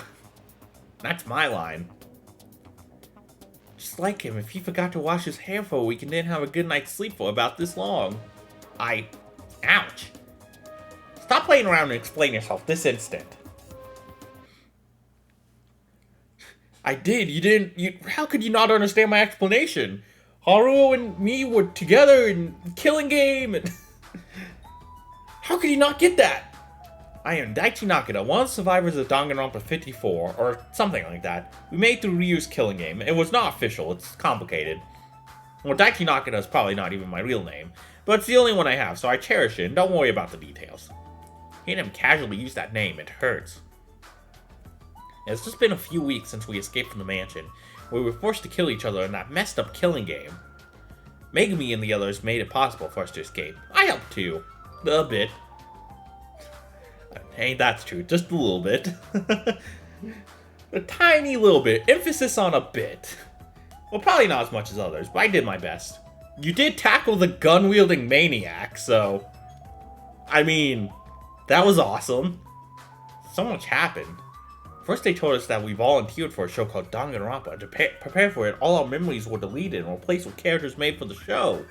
That's my line. Just like him, if he forgot to wash his hair for a week and didn't have a good night's sleep for about this long. Ouch. Stop playing around and explain yourself this instant. I did. You didn't. How could you not understand my explanation? Haruo and me were together in Killing Game, and how could you not get that? I am Daichi Nakata, one of the survivors of Danganronpa 54, or something like that. We made through Ryu's Killing Game. It was not official. It's complicated. Well, Daichi Nakata is probably not even my real name, but it's the only one I have, so I cherish it, and don't worry about the details. Hearing him casually use that name, it hurts. It's just been a few weeks since we escaped from the mansion, where we were forced to kill each other in that messed up Killing Game. Megumi and the others made it possible for us to escape. I helped too. A bit. Ain't that's true, just a little bit. A tiny little bit. Emphasis on a bit. Well, probably not as much as others, but I did my best. You did tackle the gun-wielding maniac, so... I mean, that was awesome. So much happened. First they told us that we volunteered for a show called Danganronpa, and to prepare for it, all our memories were deleted and replaced with characters made for the show.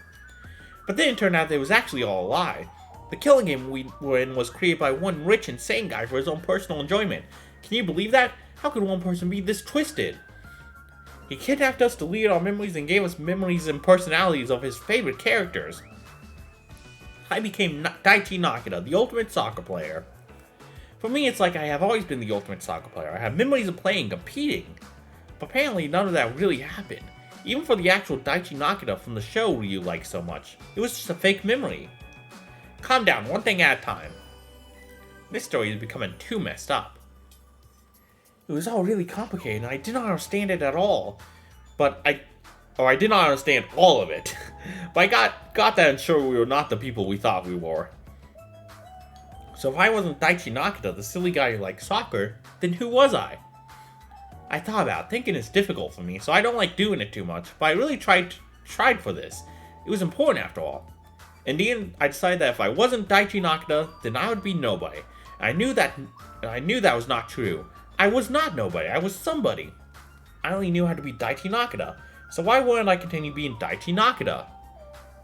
But then it turned out that it was actually all a lie. The Killing Game we were in was created by one rich, insane guy for his own personal enjoyment. Can you believe that? How could one person be this twisted? He kidnapped us, deleted our memories, and gave us memories and personalities of his favorite characters. I became Daichi Nakata, the ultimate soccer player. For me, it's like I have always been the ultimate soccer player. I have memories of playing, competing. But apparently none of that really happened. Even for the actual Daichi Nakata from the show Ryu liked so much. It was just a fake memory. Calm down, one thing at a time. This story is becoming too messed up. It was all really complicated, and I did not understand it at all. I did not understand all of it. But I got that ensured we were not the people we thought we were. So if I wasn't Daichi Nakata, the silly guy who liked soccer, then who was I? I thought about it. Thinking is difficult for me, so I don't like doing it too much, but I really tried for this. It was important after all. In the end, I decided that if I wasn't Daichi Nakata, then I would be nobody. And I knew that was not true. I was not nobody, I was somebody. I only knew how to be Daichi Nakata, so why wouldn't I continue being Daichi Nakata?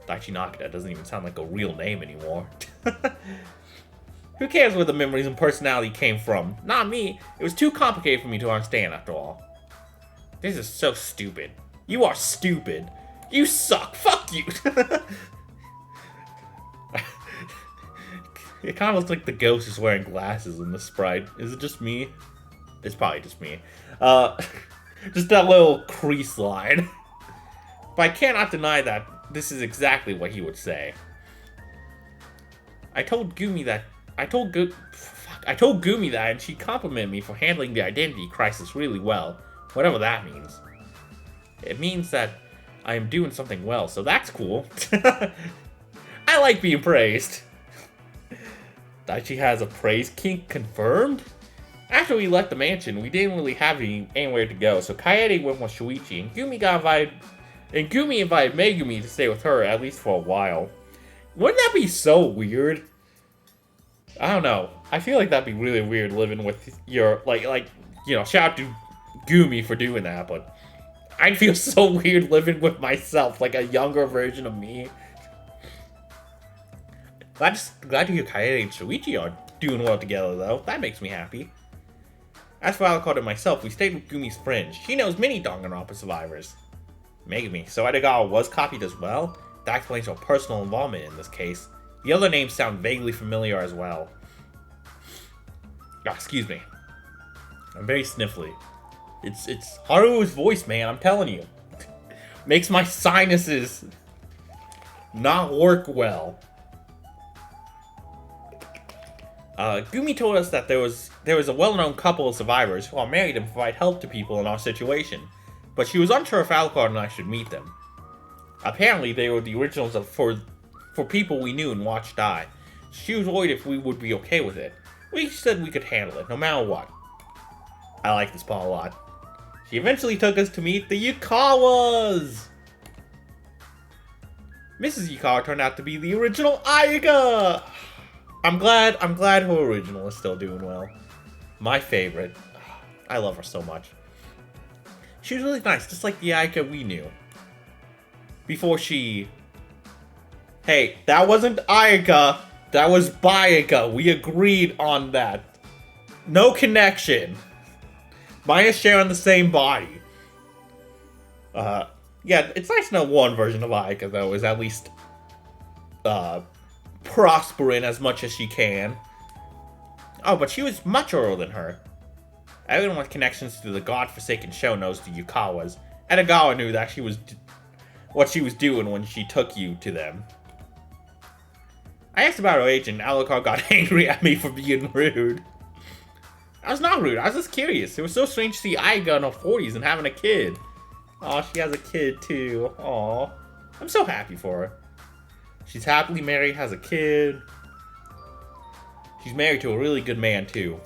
Daichi Nakata doesn't even sound like a real name anymore. Who cares where the memories and personality came from? Not me. It was too complicated for me to understand after all. This is so stupid. You are stupid. You suck. Fuck you. It kind of looks like the ghost is wearing glasses in the sprite. Is it just me? It's probably just me. Just that little crease line. But I cannot deny that this is exactly what he would say. I told Gumi that, and she complimented me for handling the identity crisis really well, whatever that means. It means that I am doing something well, so that's cool. I like being praised. Daichi has a praise kink confirmed? After we left the mansion, we didn't really have anywhere to go, so Kaede went with Shuichi, and Gumi invited Megumi to stay with her, at least for a while. Wouldn't that be so weird? I don't know. I feel like that'd be really weird living with your, shout out to Gumi for doing that, but I'd feel so weird living with myself, like a younger version of me. Glad to hear Kaede and Shuichi are doing well together, though. That makes me happy. As for Alucard and myself, we stayed with Gumi's friend. She knows many Danganronpa survivors. Megumi, so Edogawa was copied as well? That explains her personal involvement in this case. The other names sound vaguely familiar as well. Ah, excuse me. I'm very sniffly. It's Haru's voice, man, I'm telling you. Makes my sinuses not work well. Gumi told us that there was a well-known couple of survivors who are married and provide help to people in our situation, but she was unsure if Alucard and I should meet them. Apparently, they were the originals for people we knew and watched die. She was worried if we would be okay with it. We said we could handle it, no matter what. I like this part a lot. She eventually took us to meet the Yukawas! Mrs. Yukawa turned out to be the original Ayaka! I'm glad her original is still doing well. My favorite. I love her so much. She was really nice, just like the Ayaka we knew. Before she... Hey, that wasn't Ayaka. That was Bayaka. We agreed on that. No connection. Minus sharing the same body. Yeah, it's nice to know one version of Ayaka, though, is at least, prospering as much as she can. Oh, but she was much older than her. Everyone with connections to the godforsaken show knows the Yukawas. Edogawa knew that what she was doing when she took you to them. I asked about her age and Alucard got angry at me for being rude. I was not rude, I was just curious. It was so strange to see Aiga in her 40s and having a kid. Aw, she has a kid too. Aw. I'm so happy for her. She's happily married, has a kid. She's married to a really good man too.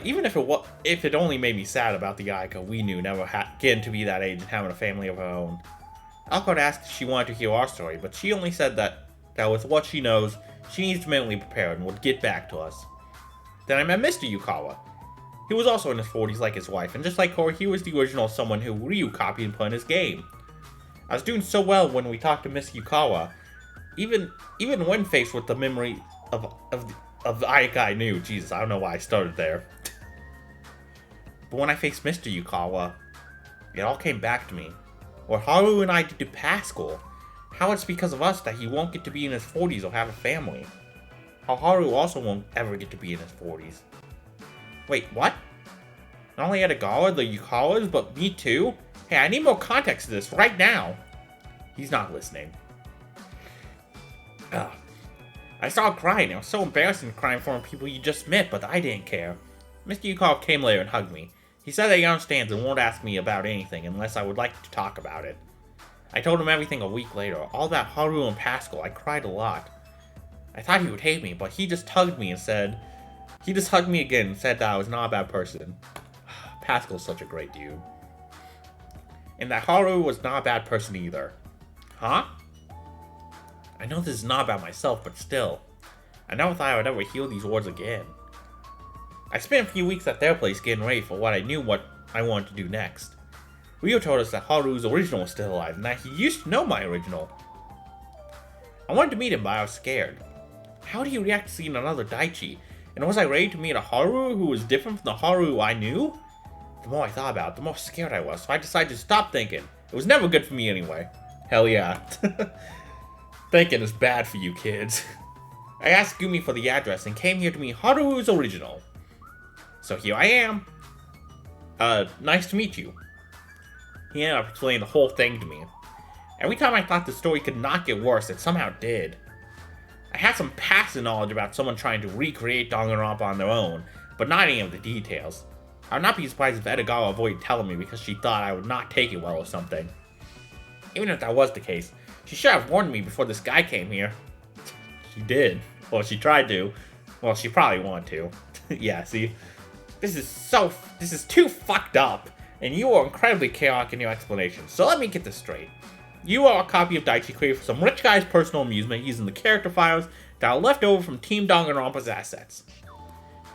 Even if it only made me sad about the Aika we knew never getting to be that age and having a family of her own. Alucard asked if she wanted to hear our story, but she only said that with what she knows, she needs to mentally prepare and would get back to us. Then I met Mr. Yukawa. He was also in his 40s like his wife, and just like her, he was the original someone who Ryu copied and put in his game. I was doing so well when we talked to Miss Yukawa, even when faced with the memory of the Ayaka I knew. Jesus, I don't know why I started there. But when I faced Mr. Yukawa, it all came back to me. What Haru and I did to Pascal, how it's because of us that he won't get to be in his 40s or have a family. How Haru also won't ever get to be in his 40s. Wait, what? Not only Edogawa, the Yukawas, but me too? Hey, I need more context to this right now. He's not listening. Ugh. I started crying. It was so embarrassing crying for people you just met, but I didn't care. Mr. Yukawa came later and hugged me. He said that he understands and won't ask me about anything unless I would like to talk about it. I told him everything a week later, all about Haru and Pascal. I cried a lot. I thought he would hate me, but he just hugged me again and said that I was not a bad person. Pascal's such a great dude. And that Haru was not a bad person either. Huh? I know this is not about myself, but still. I never thought I would ever hear these words again. I spent a few weeks at their place getting ready for what I wanted to do next. Ryo told us that Haru's original was still alive, and that he used to know my original. I wanted to meet him, but I was scared. How would he react to seeing another Daichi? And was I ready to meet a Haru who was different from the Haru I knew? The more I thought about it, the more scared I was, so I decided to stop thinking. It was never good for me anyway. Hell yeah. Thinking is bad for you kids. I asked Gumi for the address and came here to meet Haru's original. So here I am. Nice to meet you. He ended up explaining the whole thing to me. Every time I thought the story could not get worse, it somehow did. I had some passing knowledge about someone trying to recreate Danganronpa on their own, but not any of the details. I would not be surprised if Edogawa avoided telling me because she thought I would not take it well or something. Even if that was the case, she should have warned me before this guy came here. She did. Well, she tried to. Well, she probably wanted to. Yeah, see? This is too fucked up, and you are incredibly chaotic in your explanations. So let me get this straight. You are a copy of Daichi created for some rich guy's personal amusement using the character files that are left over from Team Danganronpa's assets.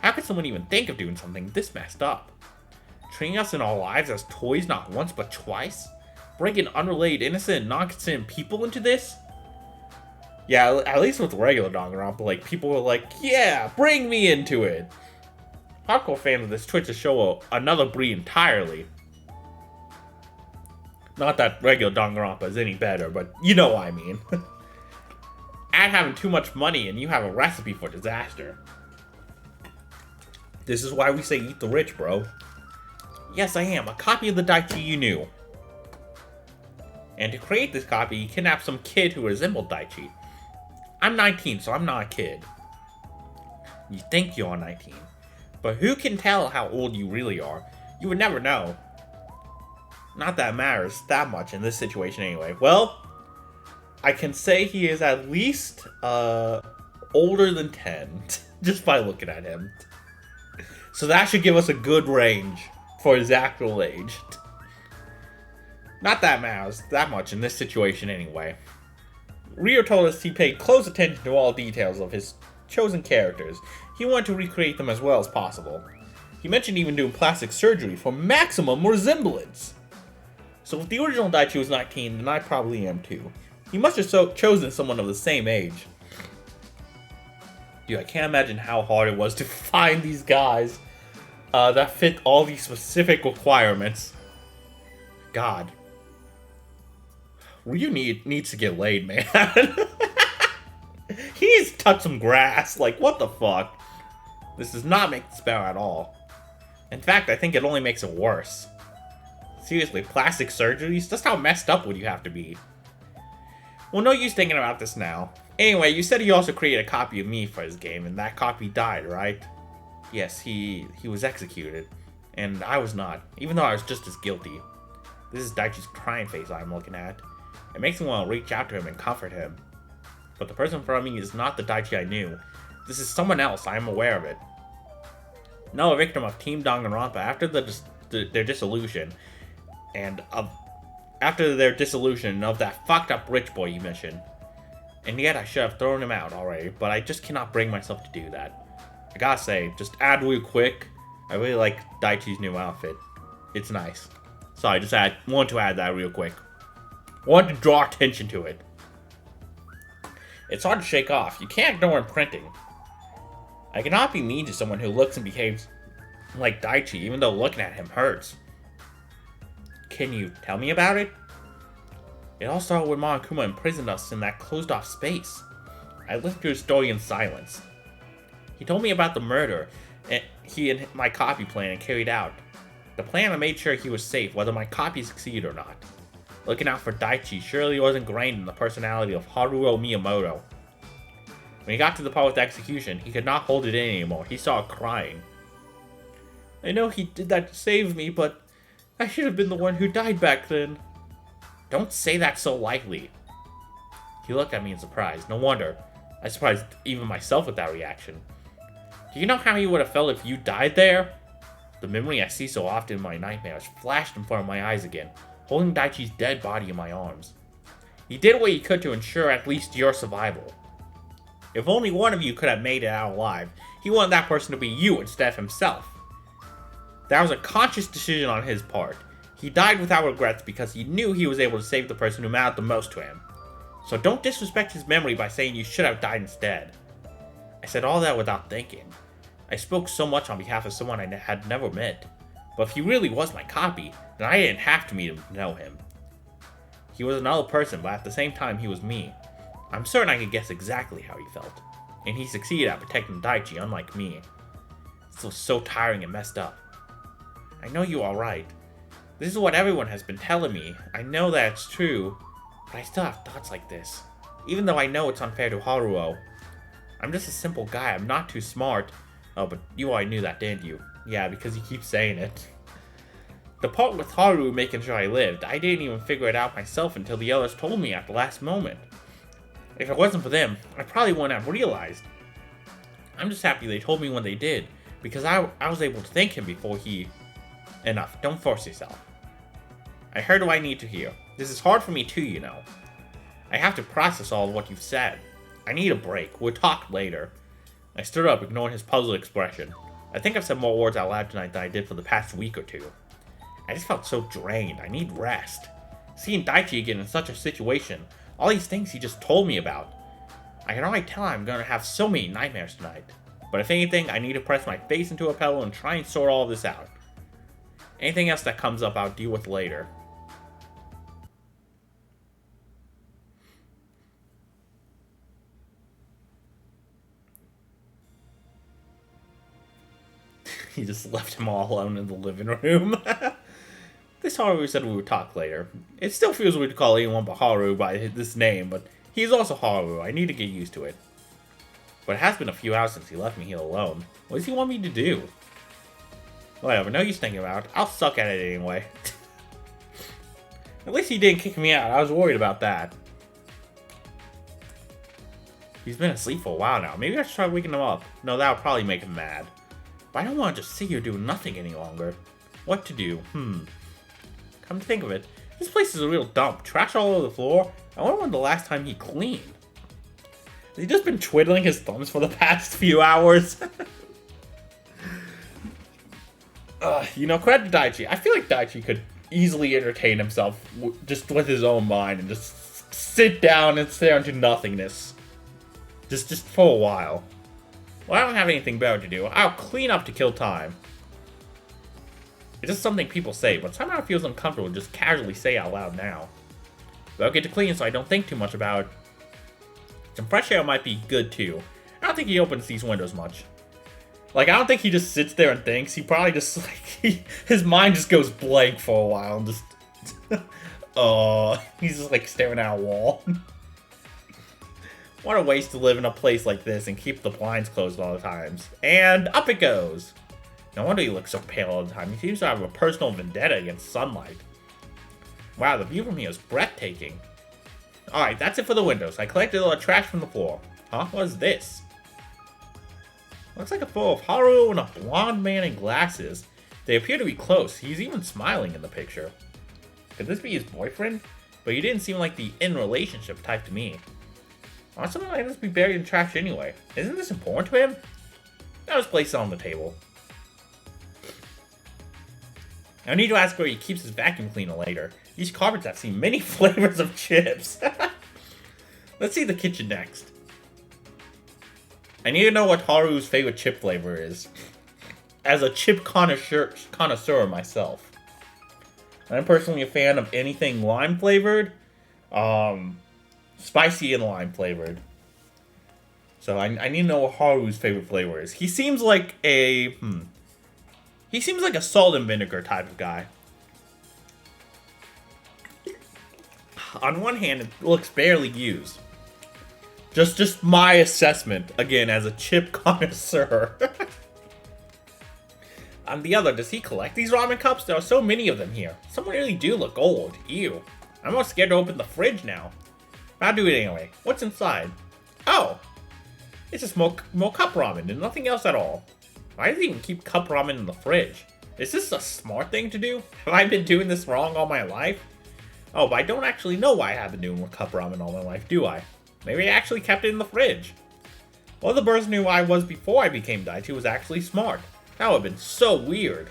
How could someone even think of doing something this messed up? Treating us in our lives as toys not once but twice? Bringing unrelated, innocent, non-consistent people into this? Yeah, at least with regular Danganronpa, like, people were like, yeah, bring me into it. Hardcore fans of this Twitch to show another breed entirely. Not that regular Danganronpa is any better, but you know what I mean. Add having too much money and you have a recipe for disaster. This is why we say eat the rich, bro. Yes, I am. A copy of the Daichi you knew. And to create this copy, you kidnapped some kid who resembled Daichi. I'm 19, so I'm not a kid. You think you're 19. But who can tell how old you really are? You would never know. Not that it matters that much in this situation anyway. Well, I can say he is at least older than 10, just by looking at him. So that should give us a good range for his actual age. Not that it matters that much in this situation anyway. Ryo told us he paid close attention to all details of his chosen characters. He wanted to recreate them as well as possible. He mentioned even doing plastic surgery for maximum resemblance. So if the original Daichi was 19, then I probably am too. He must have chosen someone of the same age. Dude, I can't imagine how hard it was to find these guys that fit all these specific requirements. God. Ryu needs to get laid, man. He needs to touch some grass. Like, what the fuck? This does not make this better at all. In fact, I think it only makes it worse. Seriously, plastic surgeries? Just how messed up would you have to be? Well, no use thinking about this now. Anyway, you said he also created a copy of me for his game, and that copy died, right? Yes, he was executed. And I was not, even though I was just as guilty. This is Daichi's crying face I'm looking at. It makes me want to reach out to him and comfort him. But the person in front of me is not the Daichi I knew. This is someone else, I am aware of it. Now a victim of Team Danganronpa after their dissolution. And after their dissolution of that fucked up rich boy you mentioned. And yet I should have thrown him out already, but I just cannot bring myself to do that. I gotta say, just add real quick, I really like Daichi's new outfit. It's nice. So I just want to add that real quick. Want to draw attention to it. It's hard to shake off. You can't ignore imprinting. I cannot be mean to someone who looks and behaves like Daichi, even though looking at him hurts. Can you tell me about it? It all started when Monokuma imprisoned us in that closed-off space. I listened to his story in silence. He told me about the murder he and my copy plan carried out. The plan that made sure he was safe, whether my copy succeeded or not. Looking out for Daichi surely was ingrained in the personality of Haruo Miyamoto. When he got to the part with execution, he could not hold it in anymore. He started crying. I know he did that to save me, but I should have been the one who died back then. Don't say that so lightly. He looked at me in surprise. No wonder. I surprised even myself with that reaction. Do you know how he would have felt if you died there? The memory I see so often in my nightmares flashed in front of my eyes again, holding Daichi's dead body in my arms. He did what he could to ensure at least your survival. If only one of you could have made it out alive, he wanted that person to be you instead of himself. That was a conscious decision on his part. He died without regrets because he knew he was able to save the person who mattered the most to him. So don't disrespect his memory by saying you should have died instead. I said all that without thinking. I spoke so much on behalf of someone I had never met. But if he really was my copy, then I didn't have to meet him to know him. He was another person, but at the same time he was me. I'm certain I could guess exactly how he felt. And he succeeded at protecting Daichi, unlike me. This was so tiring and messed up. I know you are right. This is what everyone has been telling me. I know that it's true, but I still have thoughts like this. Even though I know it's unfair to Haruo. I'm just a simple guy, I'm not too smart. Oh, but you already knew that, didn't you? Yeah, because you keep saying it. The part with Haru making sure I lived, I didn't even figure it out myself until the others told me at the last moment. If it wasn't for them, I probably wouldn't have realized. I'm just happy they told me when they did, because I was able to thank him before he... Enough, don't force yourself. I heard what I need to hear. This is hard for me too, you know. I have to process all of what you've said. I need a break. We'll talk later. I stood up, ignoring his puzzled expression. I think I've said more words out loud tonight than I did for the past week or two. I just felt so drained. I need rest. Seeing Daichi again in such a situation, all these things he just told me about. I can already tell I'm gonna have so many nightmares tonight. But if anything, I need to press my face into a pillow and try and sort all of this out. Anything else that comes up, I'll deal with later. He just left him all alone in the living room. This Haru said we would talk later. It still feels weird to call anyone but Haru by this name, but he's also Haru. I need to get used to it. But it has been a few hours since he left me here alone. What does he want me to do? Whatever, no use thinking about it. I'll suck at it anyway. At least he didn't kick me out. I was worried about that. He's been asleep for a while now. Maybe I should try waking him up. No, that would probably make him mad. But I don't want to just sit here doing nothing any longer. What to do? Come to think of it, this place is a real dump. Trash all over the floor. I wonder when the last time he cleaned. Has he just been twiddling his thumbs for the past few hours? You know, credit to Daichi. I feel like Daichi could easily entertain himself just with his own mind and just sit down and stare into nothingness. Just for a while. Well, I don't have anything better to do. I'll clean up to kill time. It's just something people say, but somehow it feels uncomfortable to just casually say out loud now. But I'll get to clean so I don't think too much about it. Some fresh air might be good too. I don't think he opens these windows much. Like, I don't think he just sits there and thinks. He probably just, like, his mind just goes blank for a while and just... he's just, like, staring at a wall. What a waste to live in a place like this and keep the blinds closed all the times. And up it goes. No wonder he looks so pale all the time. He seems to have a personal vendetta against sunlight. Wow, the view from here is breathtaking. Alright, that's it for the windows. I collected all the trash from the floor. Huh? What is this? Looks like a photo of Haru and a blonde man in glasses. They appear to be close. He's even smiling in the picture. Could this be his boyfriend? But he didn't seem like the in-relationship type to me. Why would something like this be buried in trash anyway? Isn't this important to him? Now let's place it on the table. I need to ask where he keeps his vacuum cleaner later. These carpets have seen many flavors of chips. Let's see the kitchen next. I need to know what Haru's favorite chip flavor is. As a chip connoisseur myself. I'm personally a fan of anything lime flavored. Spicy and lime flavored. So I need to know what Haru's favorite flavor is. He seems like a... He seems like a salt and vinegar type of guy. On one hand, it looks barely used. Just my assessment, again, as a chip connoisseur. On the other, does he collect these ramen cups? There are so many of them here. Some really do look old. Ew. I'm almost scared to open the fridge now. I'll do it anyway. What's inside? Oh! It's just more cup ramen and nothing else at all. Why does he even keep cup ramen in the fridge? Is this a smart thing to do? Have I been doing this wrong all my life? Oh, but I don't actually know why I have been doing cup ramen all my life, do I? Maybe I actually kept it in the fridge. Well, the person who I was before I became Daichi was actually smart. That would have been so weird.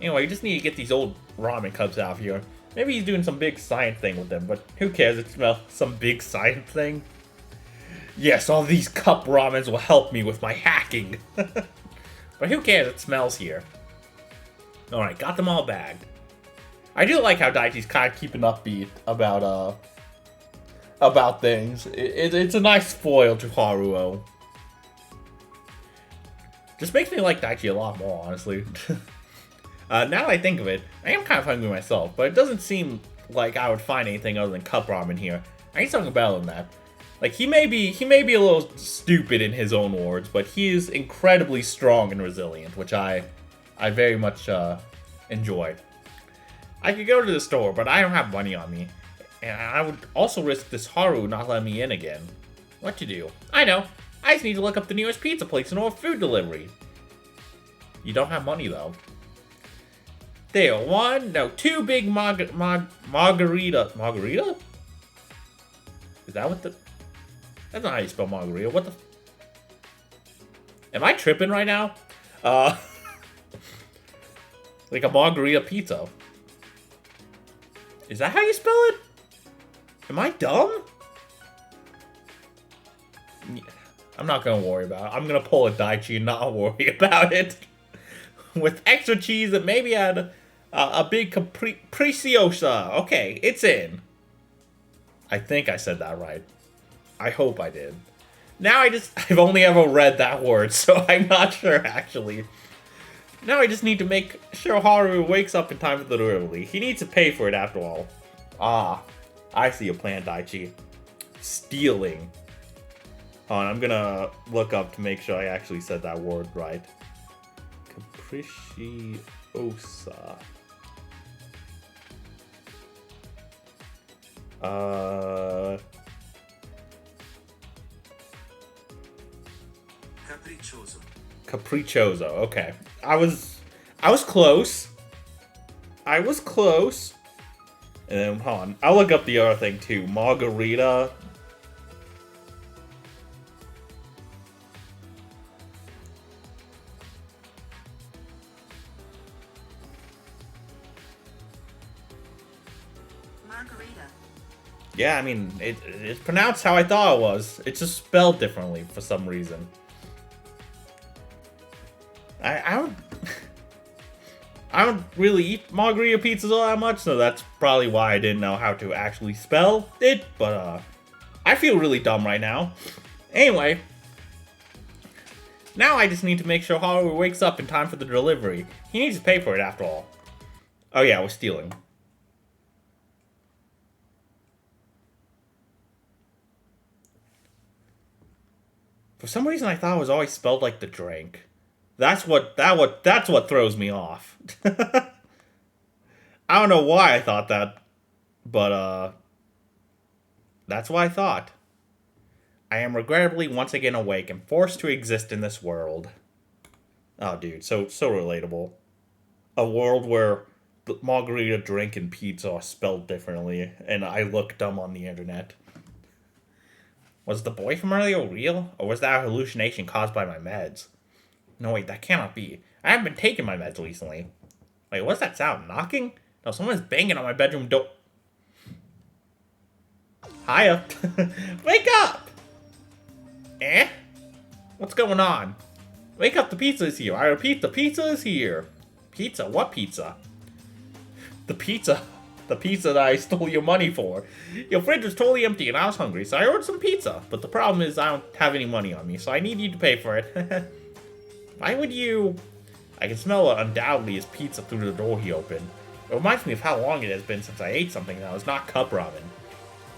Anyway, you just need to get these old ramen cups out of here. Maybe he's doing some big science thing with them, but who cares? It smells some big science thing. Yes, all these cup ramens will help me with my hacking. But who cares? It smells here. Alright, got them all bagged. I do like how Daichi's kind of keeping upbeat about things. It's a nice foil to Haruo. Just makes me like Daichi a lot more, honestly. Now that I think of it, I am kind of hungry myself, but it doesn't seem like I would find anything other than cup ramen here. I need something better than that. Like, he may be a little stupid in his own words, but he is incredibly strong and resilient, which I very much enjoy. I could go to the store, but I don't have money on me. And I would also risk this Haru not letting me in again. What to do? I know. I just need to look up the nearest pizza place and order food delivery. You don't have money, though. There, two big margarita. Margarita? Is that what the... That's not how you spell margarita. What the... Am I tripping right now? Uh, like a margarita pizza. Is that how you spell it? Am I dumb? I'm not gonna worry about it. I'm gonna pull a Daichi and not worry about it. With extra cheese and maybe add a big capricciosa. Okay, it's in. I think I said that right. I hope I did. Now I've only ever read that word, so I'm not sure actually. Now I just need to make sure Haru wakes up in time for the delivery. He needs to pay for it after all. Ah, I see a plan, Daichi. Stealing. Hold on, I'm gonna look up to make sure I actually said that word right. Capricciosa. Capriccioso. Capriccioso. Okay, I was close. I was close. And then hold on, I'll look up the other thing too. Margarita. Yeah, I mean, it's pronounced how I thought it was. It's just spelled differently for some reason. I don't really eat margarita pizzas all that much, so that's probably why I didn't know how to actually spell it, but I feel really dumb right now. Anyway, now I just need to make sure Haru wakes up in time for the delivery. He needs to pay for it after all. Oh yeah, we're stealing. For some reason, I thought it was always spelled like the drink. That's what throws me off. I don't know why I thought that, but that's what I thought. I am regrettably once again awake and forced to exist in this world. Oh, dude, so relatable. A world where the margarita, drink, and pizza are spelled differently, and I look dumb on the internet. Was the boy from earlier real? Or was that a hallucination caused by my meds? No, wait, that cannot be. I haven't been taking my meds recently. Wait, what's that sound? Knocking? No, someone's banging on my bedroom door. Hiya. Wake up! Eh? What's going on? Wake up, the pizza is here. I repeat, the pizza is here. Pizza? What pizza? The pizza. The pizza that I stole your money for. Your fridge was totally empty and I was hungry, so I ordered some pizza. But the problem is I don't have any money on me, so I need you to pay for it. Why would you... I can smell what undoubtedly is pizza through the door he opened. It reminds me of how long it has been since I ate something that was not cup ramen.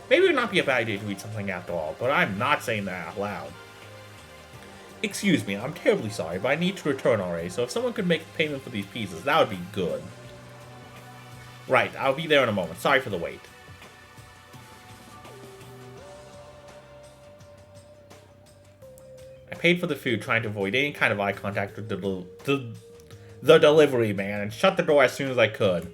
Maybe it would not be a bad idea to eat something after all, but I'm not saying that out loud. Excuse me, I'm terribly sorry, but I need to return already, so if someone could make a payment for these pizzas, that would be good. Right, I'll be there in a moment. Sorry for the wait. I paid for the food, trying to avoid any kind of eye contact with the delivery man, and shut the door as soon as I could.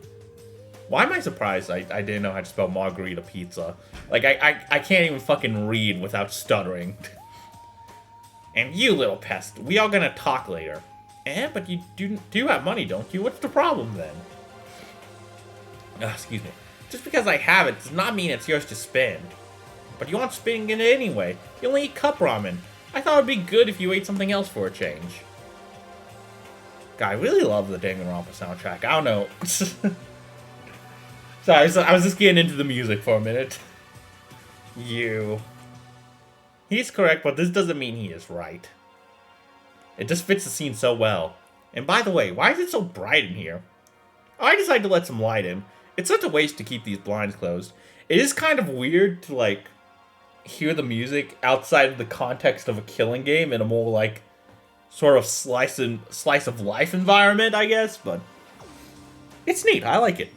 Why am I surprised I didn't know how to spell margarita pizza? Like, I can't even fucking read without stuttering. And you, little pest, we are gonna talk later. But you do have money, don't you? What's the problem, then? Excuse me. Just because I have it does not mean it's yours to spend. But you aren't spending it anyway. You only eat cup ramen. I thought it would be good if you ate something else for a change. God, I really love the Danganronpa soundtrack. I don't know. Sorry, I was just getting into the music for a minute. You. He's correct, but this doesn't mean he is right. It just fits the scene so well. And by the way, why is it so bright in here? I decided to let some light in. It's such a waste to keep these blinds closed. It is kind of weird to, like, hear the music outside of the context of a killing game in a more, like, sort of slice of life environment, I guess, but it's neat. I like it.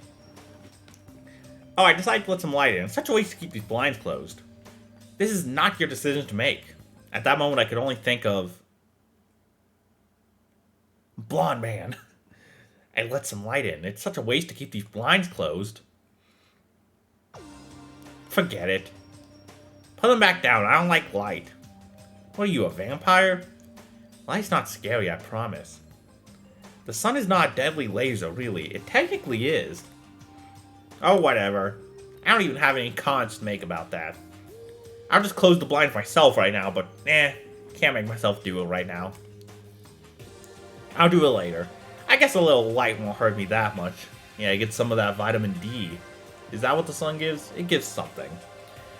Oh, I decided to let some light in. It's such a waste to keep these blinds closed. This is not your decision to make. At that moment, I could only think of Blonde Man. And let some light in. It's such a waste to keep these blinds closed. Forget it. Put them back down. I don't like light. What are you, a vampire? Light's not scary, I promise. The sun is not a deadly laser, really. It technically is. Oh, whatever. I don't even have any comments to make about that. I'll just close the blinds myself right now, but can't make myself do it right now. I'll do it later. I guess a little light won't hurt me that much. Yeah, I get some of that vitamin D. Is that what the sun gives? It gives something.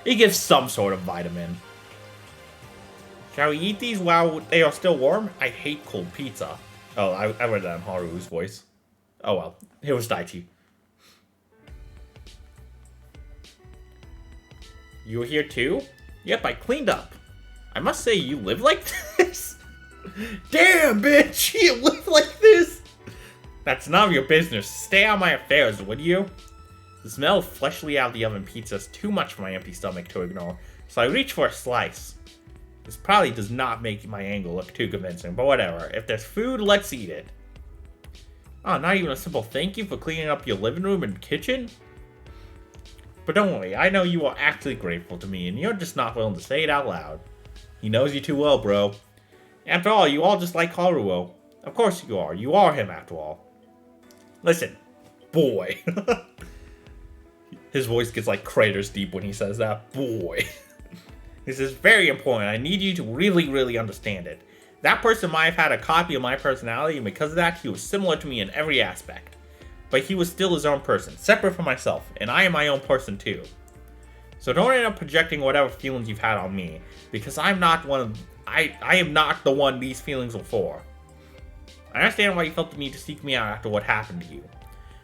It gives some sort of vitamin. Shall we eat these while they are still warm? I hate cold pizza. Oh, I read that in Haru's voice. Oh well, it was Daichi. You were here too? Yep, I cleaned up. I must say, you live like this? Damn, bitch, you live like this? That's none of your business. Stay out of my affairs, would you? The smell of freshly out of the oven pizza is too much for my empty stomach to ignore, so I reach for a slice. This probably does not make my angle look too convincing, but whatever. If there's food, let's eat it. Oh, not even a simple thank you for cleaning up your living room and kitchen? But don't worry, I know you are actually grateful to me, and you're just not willing to say it out loud. He knows you too well, bro. After all, you all just like Haruo. Of course you are. You are him, after all. Listen, boy. His voice gets like craters deep when he says that. Boy. This is very important. I need you to really, really understand it. That person might have had a copy of my personality, and because of that, he was similar to me in every aspect. But he was still his own person, separate from myself, and I am my own person too. So don't end up projecting whatever feelings you've had on me, because I'm not one of... I am not the one these feelings were for. I understand why you felt the need to seek me out after what happened to you.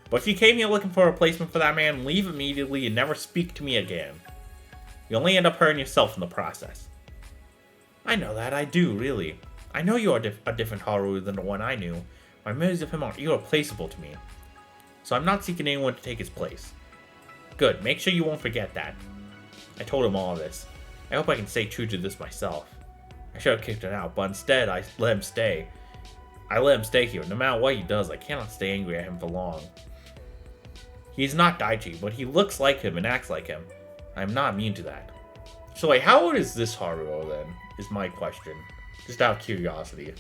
But if you came here looking for a replacement for that man, leave immediately and never speak to me again. You only end up hurting yourself in the process. I know that, I do, really. I know you are a different Haru than the one I knew. My memories of him are irreplaceable to me. So I'm not seeking anyone to take his place. Good, make sure you won't forget that. I told him all this. I hope I can stay true to this myself. I should have kicked him out, but instead I let him stay. I let him stay here. No matter what he does, I cannot stay angry at him for long. He's not Daichi, but he looks like him and acts like him. I'm not immune to that. So like, how old is this Haruo then? Is my question. Just out of curiosity.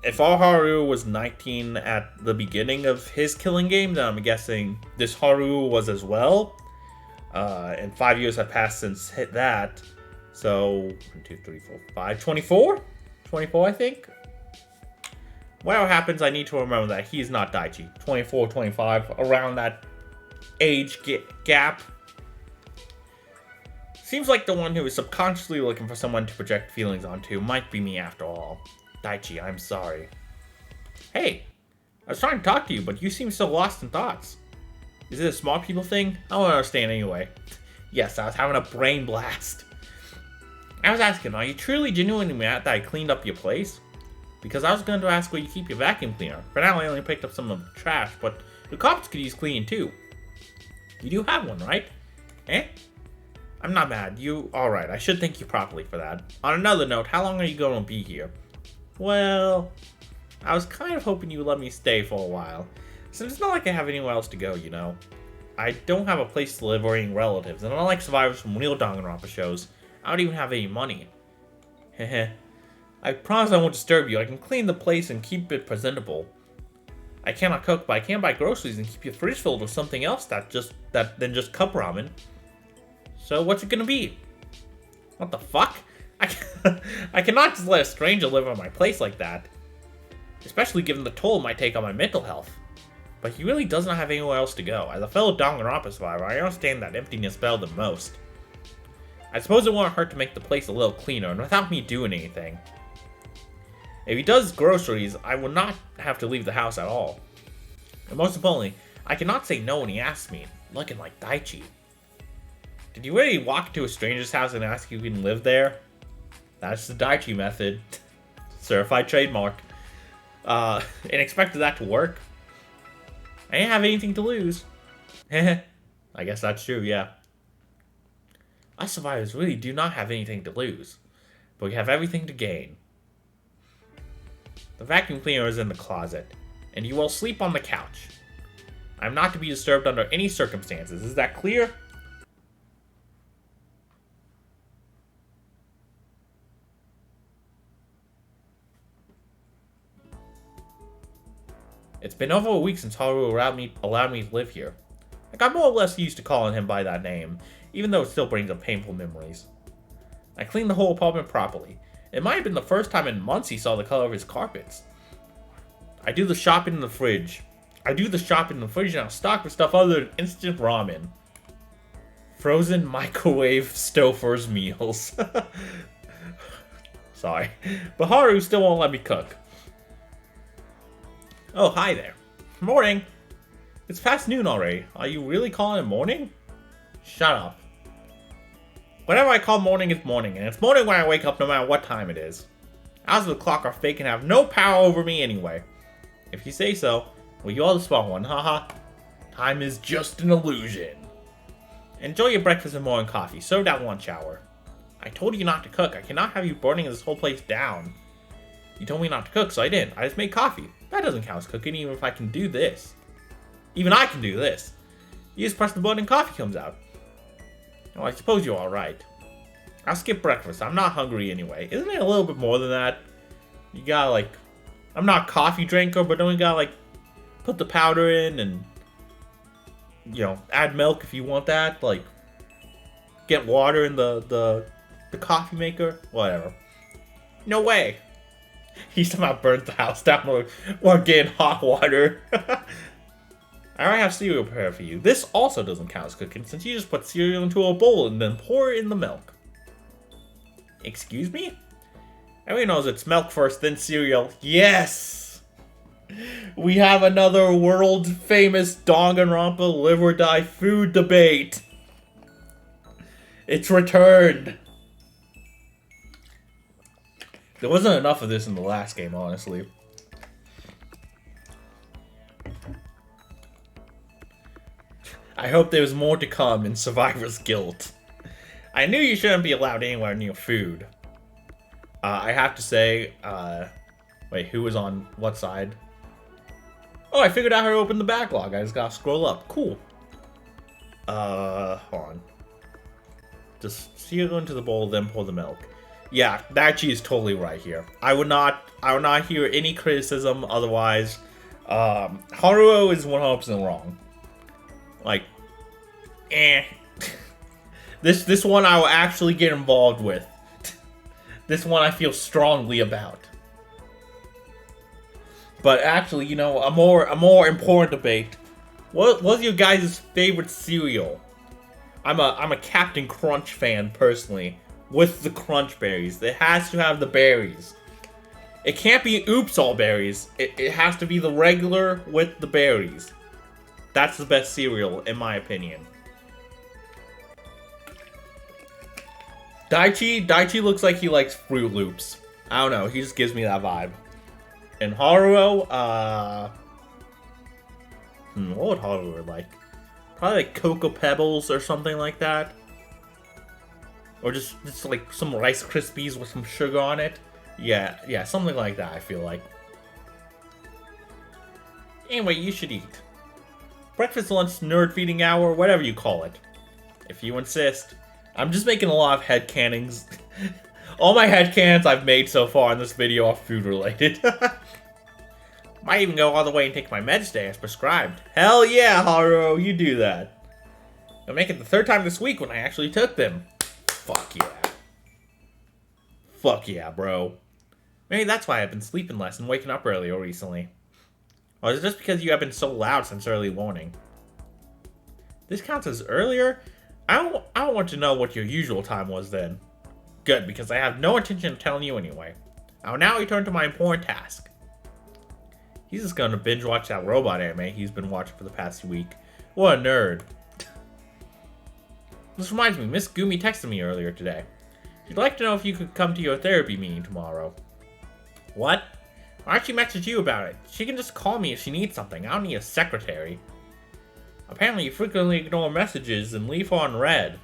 If our Haru was 19 at the beginning of his killing game, then I'm guessing this Haru was as well. And 5 years have passed since hit that. So, 1, 2, 3, 4, 5, 24? 24, I think? Whatever happens, I need to remember that he's not Daichi. 24, 25, around that age gap. Seems like the one who is subconsciously looking for someone to project feelings onto might be me after all. Daichi, I'm sorry. Hey, I was trying to talk to you, but you seem so lost in thoughts. Is it a smart people thing? I don't understand anyway. Yes, I was having a brain blast. I was asking, are you truly genuinely mad that I cleaned up your place? Because I was going to ask where you keep your vacuum cleaner. For now, I only picked up some of the trash, but the cops could use cleaning too. You do have one, right? Eh? I'm not mad. You alright. I should thank you properly for that. On another note, how long are you going to be here? Well, I was kind of hoping you would let me stay for a while. Since it's not like I have anywhere else to go, you know. I don't have a place to live or any relatives, and unlike survivors from real Danganronpa shows, I don't even have any money. Heh. I promise I won't disturb you. I can clean the place and keep it presentable. I cannot cook, but I can buy groceries and keep your fridge filled with something else than just cup ramen. So what's it gonna be? What the fuck? I cannot just let a stranger live on my place like that. Especially given the toll it might take on my mental health. But he really does not have anywhere else to go. As a fellow Danganronpa survivor, I understand that emptiness better than most. I suppose it won't hurt to make the place a little cleaner and without me doing anything. If he does groceries, I will not have to leave the house at all. And most importantly, I cannot say no when he asks me, looking like Daichi. Did you really walk into a stranger's house and ask if you can live there? That's the Daichi method. Certified trademark. And expected that to work. I didn't have anything to lose. I guess that's true, yeah. Us survivors really do not have anything to lose. But we have everything to gain. The vacuum cleaner is in the closet, and you will sleep on the couch. I am not to be disturbed under any circumstances. Is that clear? It's been over a week since Haru allowed me to live here. I got more or less used to calling him by that name, even though it still brings up painful memories. I cleaned the whole apartment properly. It might have been the first time in months he saw the color of his carpets. I do the shopping in the fridge. Now stocked with stuff other than instant ramen. Frozen microwave Stouffer's meals. Sorry. But Haru still won't let me cook. Oh, hi there. Morning. It's past noon already. Are you really calling it morning? Shut up. Whatever I call morning is morning, and it's morning when I wake up no matter what time it is. Hours of the clock are fake and have no power over me anyway. If you say so, well, you are the smart one, haha. Time is just an illusion. Enjoy your breakfast and morning coffee, served at lunch hour. I told you not to cook. I cannot have you burning this whole place down. You told me not to cook, so I didn't. I just made coffee. That doesn't count as cooking, even if I can do this. Even I can do this. You just press the button and coffee comes out. Oh, I suppose you're alright. I'll skip breakfast. I'm not hungry anyway. Isn't it a little bit more than that? You gotta, like... I'm not a coffee drinker, but don't you gotta, like... put the powder in and... you know, add milk if you want that. Like... get water in the coffee maker. Whatever. No way. He somehow burnt the house down while getting hot water. I already have cereal prepared for you. This also doesn't count as cooking, since you just put cereal into a bowl and then pour it in the milk. Excuse me? Everyone knows it's milk first, then cereal. Yes! We have another world-famous Danganronpa live or die food debate. It's returned. There wasn't enough of this in the last game, honestly. I hope there's more to come in Survivor's Guilt. I knew you shouldn't be allowed anywhere near food. I have to say, wait, who was on what side? Oh, I figured out how to open the backlog. I just gotta scroll up. Cool. Hold on. Just seal into the bowl, then pour the milk. Yeah, Daichi is totally right here. I would not hear any criticism otherwise. Haruo is 100% wrong. Like, This one I will actually get involved with. This one I feel strongly about. But actually, you know, a more important debate. What's your guys' favorite cereal? I'm a Captain Crunch fan personally, with the Crunch berries. It has to have the berries. It can't be Oops All Berries. It has to be the regular with the berries. That's the best cereal, in my opinion. Daichi looks like he likes Fruit Loops. I don't know, he just gives me that vibe. And Haruo, what would Haruo like? Probably like Cocoa Pebbles or something like that. Or just like some Rice Krispies with some sugar on it. Yeah, something like that, I feel like. Anyway, you should eat. Breakfast, lunch, nerd feeding hour, whatever you call it. If you insist. I'm just making a lot of headcanons. All my headcanons I've made so far in this video are food related. Might even go all the way and take my meds today as prescribed. Hell yeah, Haruo, you do that. I'll make it the third time this week when I actually took them. Fuck yeah. Fuck yeah, bro. Maybe that's why I've been sleeping less and waking up earlier recently. Or is it just because you have been so loud since early morning? This counts as earlier? I don't want to know what your usual time was then. Good, because I have no intention of telling you anyway. I will now return to my important task. He's just gonna binge watch that robot anime he's been watching for the past week. What a nerd. This reminds me, Miss Gumi texted me earlier today. She'd like to know if you could come to your therapy meeting tomorrow. What? Why don't she message you about it? She can just call me if she needs something. I don't need a secretary. Apparently you frequently ignore messages and leave her on red.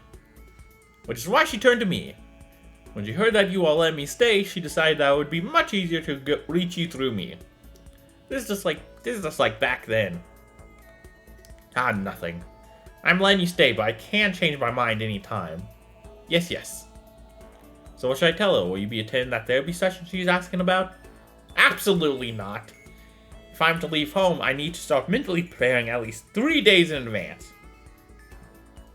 Which is why she turned to me. When she heard that you all let me stay, she decided that it would be much easier to reach you through me. This is just like back then. Ah, nothing. I'm letting you stay, but I can change my mind anytime. Yes. So what should I tell her? Will you be attending that therapy session she's asking about? Absolutely not. If I'm to leave home, I need to start mentally preparing at least 3 days in advance.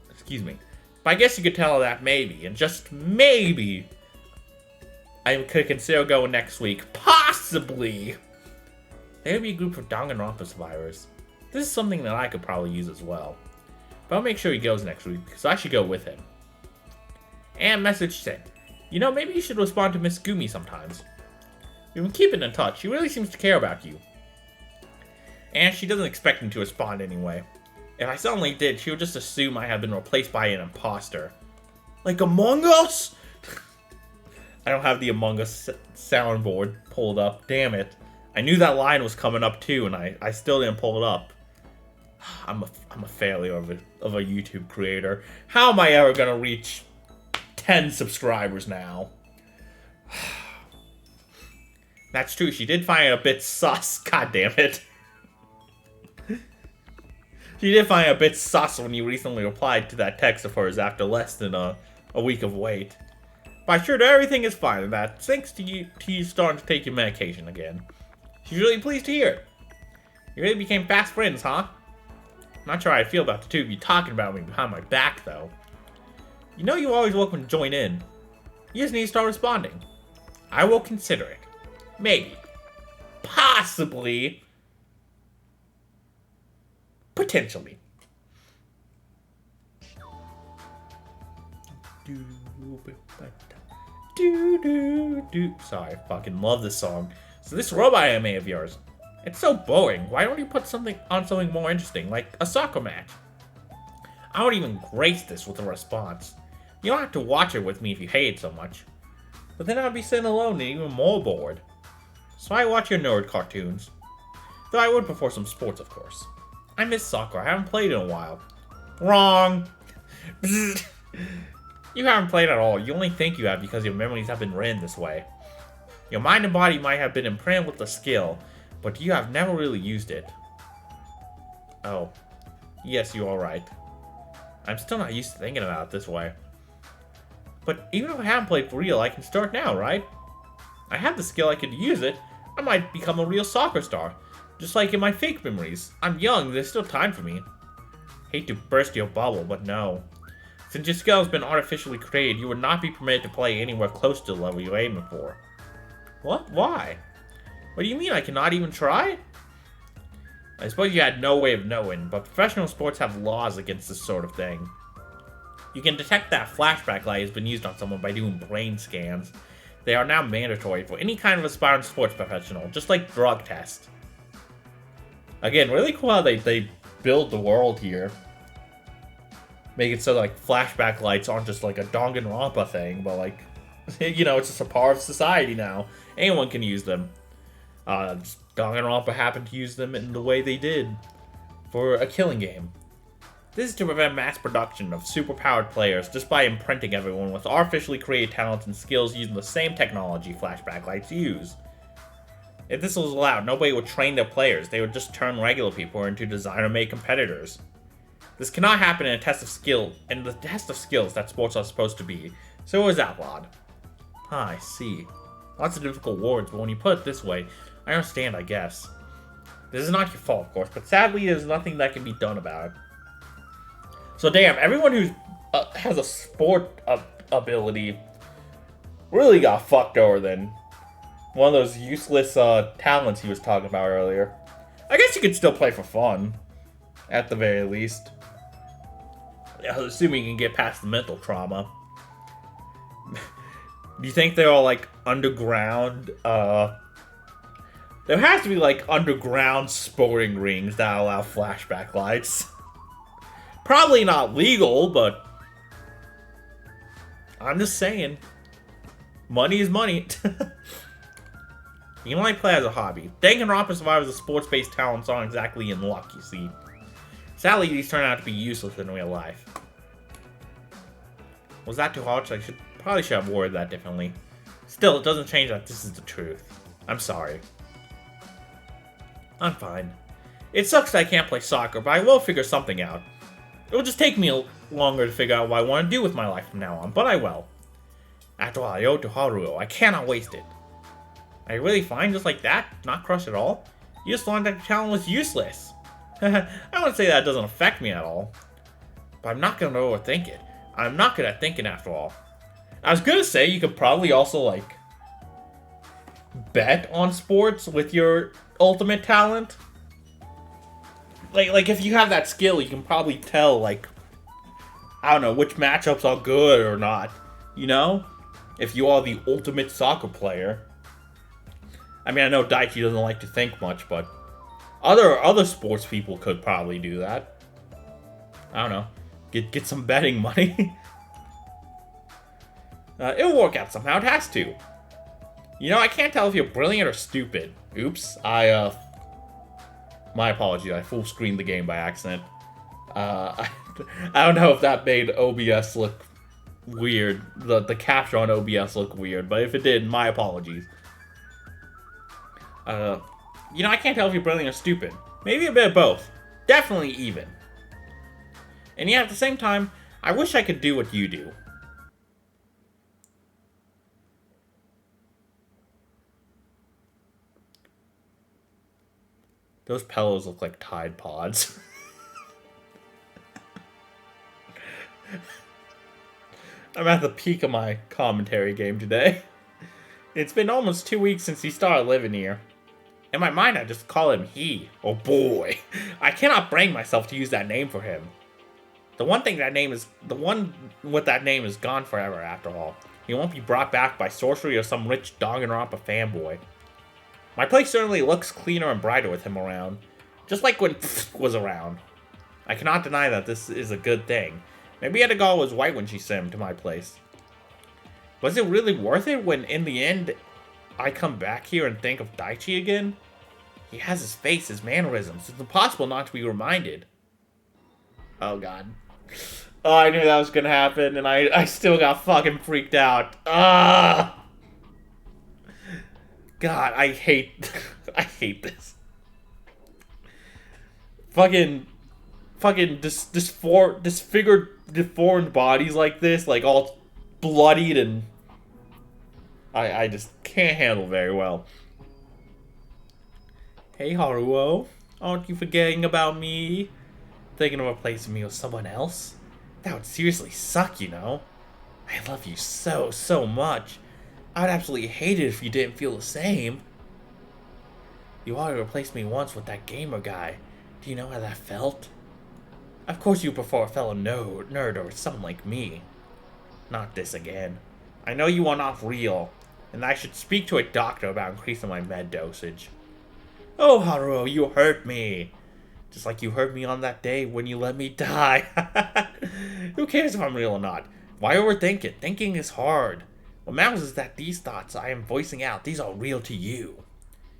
Excuse me. But I guess you could tell that maybe, and just maybe, I could consider going next week. Possibly! There would be a group of Danganronpa survivors. This is something that I could probably use as well. But I'll make sure he goes next week, because I should go with him. And message sent. You know, maybe you should respond to Miss Gumi sometimes. We've been keeping in touch. She really seems to care about you. And she doesn't expect me to respond anyway. If I suddenly did, she would just assume I have been replaced by an imposter. Like Among Us? I don't have the Among Us soundboard pulled up. Damn it. I knew that line was coming up too, and I still didn't pull it up. I'm a failure of a YouTube creator. How am I ever gonna reach 10 subscribers now? That's true, she did find it a bit sus. God damn it. She did find it a bit sus when you recently replied to that text of hers after less than a week of wait. But I'm sure that everything is fine and that thanks to you starting to take your medication again. She's really pleased to hear it. You really became fast friends, huh? I'm not sure how I feel about the two of you talking about me behind my back, though. You know you're always welcome to join in. You just need to start responding. I will consider it. Maybe. Possibly. Potentially. Sorry, I fucking love this song. So this robot anime of yours, it's so boring. Why don't you put something more interesting, like a soccer match? I won't even grace this with a response. You don't have to watch it with me if you hate it so much. But then I'd be sitting alone and even more bored. So I watch your nerd cartoons. Though I would prefer some sports, of course. I miss soccer. I haven't played in a while. Wrong. You haven't played at all. You only think you have because your memories have been written this way. Your mind and body might have been imprinted with the skill, but you have never really used it. Oh. Yes, you're alright. I'm still not used to thinking about it this way. But even if I haven't played for real, I can start now, right? I have the skill, I could use it. I might become a real soccer star. Just like in my fake memories. I'm young, there's still time for me. Hate to burst your bubble, but no. Since your skill has been artificially created, you would not be permitted to play anywhere close to the level you're aiming for. What? Why? What do you mean I cannot even try? I suppose you had no way of knowing, but professional sports have laws against this sort of thing. You can detect that flashback light has been used on someone by doing brain scans. They are now mandatory for any kind of aspiring sports professional, just like drug tests. Again, really cool how they build the world here. Make it so like flashback lights aren't just like a Danganronpa thing, but like, you know, it's just a part of society now. Anyone can use them. Danganronpa happened to use them in the way they did for a killing game. This is to prevent mass production of superpowered players just by imprinting everyone with artificially created talents and skills using the same technology flashback lights use. If this was allowed, nobody would train their players. They would just turn regular people into designer-made competitors. This cannot happen in a test of skill, in the test of skills that sports are supposed to be, so it was outlawed. I see. Lots of difficult words, but when you put it this way, I understand, I guess. This is not your fault, of course, but sadly there's nothing that can be done about it. So damn, everyone who has a sport ability really got fucked over then. One of those useless talents he was talking about earlier. I guess you could still play for fun, at the very least. Assuming you can get past the mental trauma. Do you think they're all like underground? There has to be like underground sporting rings that allow flashback lights. Probably not legal, but I'm just saying. Money is money. You can only play as a hobby. Danganronpa survivors of sports-based talents aren't exactly in luck, you see. Sadly, these turn out to be useless in real life. Was that too harsh? I probably should have worded that differently. Still, it doesn't change that this is the truth. I'm sorry. I'm fine. It sucks that I can't play soccer, but I will figure something out. It will just take me longer to figure out what I want to do with my life from now on, but I will. After all, I owe it to Haruo. I cannot waste it. Are you really fine just like that? Not crushed at all? You just learned that your talent was useless. I wouldn't say that doesn't affect me at all. But I'm not gonna overthink it. I'm not good at thinking after all. I was gonna say you could probably also, like, bet on sports with your ultimate talent. Like if you have that skill, you can probably tell, like, I don't know, which matchups are good or not. You know? If you are the ultimate soccer player. I mean, I know Daichi doesn't like to think much, but other sports people could probably do that. I don't know. Get some betting money. It'll work out somehow. It has to. You know, I can't tell if you're brilliant or stupid. Oops. My apologies. I full screened the game by accident. I don't know if that made OBS look weird. The capture on OBS look weird, but if it did, my apologies. You know, I can't tell if you're brilliant or stupid. Maybe a bit of both. Definitely even. And yet, at the same time, I wish I could do what you do. Those pillows look like Tide Pods. I'm at the peak of my commentary game today. It's been almost 2 weeks since he started living here. In my mind, I just call him he. Oh boy. I cannot bring myself to use that name for him. The one with that name is gone forever after all. He won't be brought back by sorcery or some rich Danganronpa fanboy. My place certainly looks cleaner and brighter with him around. Just like when was around. I cannot deny that this is a good thing. Maybe Edogal was right when she sent him to my place. Was it really worth it when, in the end, I come back here and think of Daichi again? He has his face, his mannerisms. It's impossible not to be reminded. Oh, God. Oh, I knew that was gonna happen, and I still got fucking freaked out. Ah! God, I hate this. Fucking disfigured, deformed bodies like this, like all bloodied, and I just can't handle very well. Hey, Haruo, aren't you forgetting about me? Thinking of replacing me with someone else? That would seriously suck, you know? I love you so, so much. I would absolutely hate it if you didn't feel the same. You already replaced me once with that gamer guy. Do you know how that felt? Of course you prefer a fellow nerd or someone like me. Not this again. I know you are not real, and I should speak to a doctor about increasing my med dosage. Oh, Haruo, you hurt me. Just like you hurt me on that day when you let me die. Who cares if I'm real or not? Why overthink it? Thinking is hard. What matters is that these thoughts I am voicing out, these are real to you.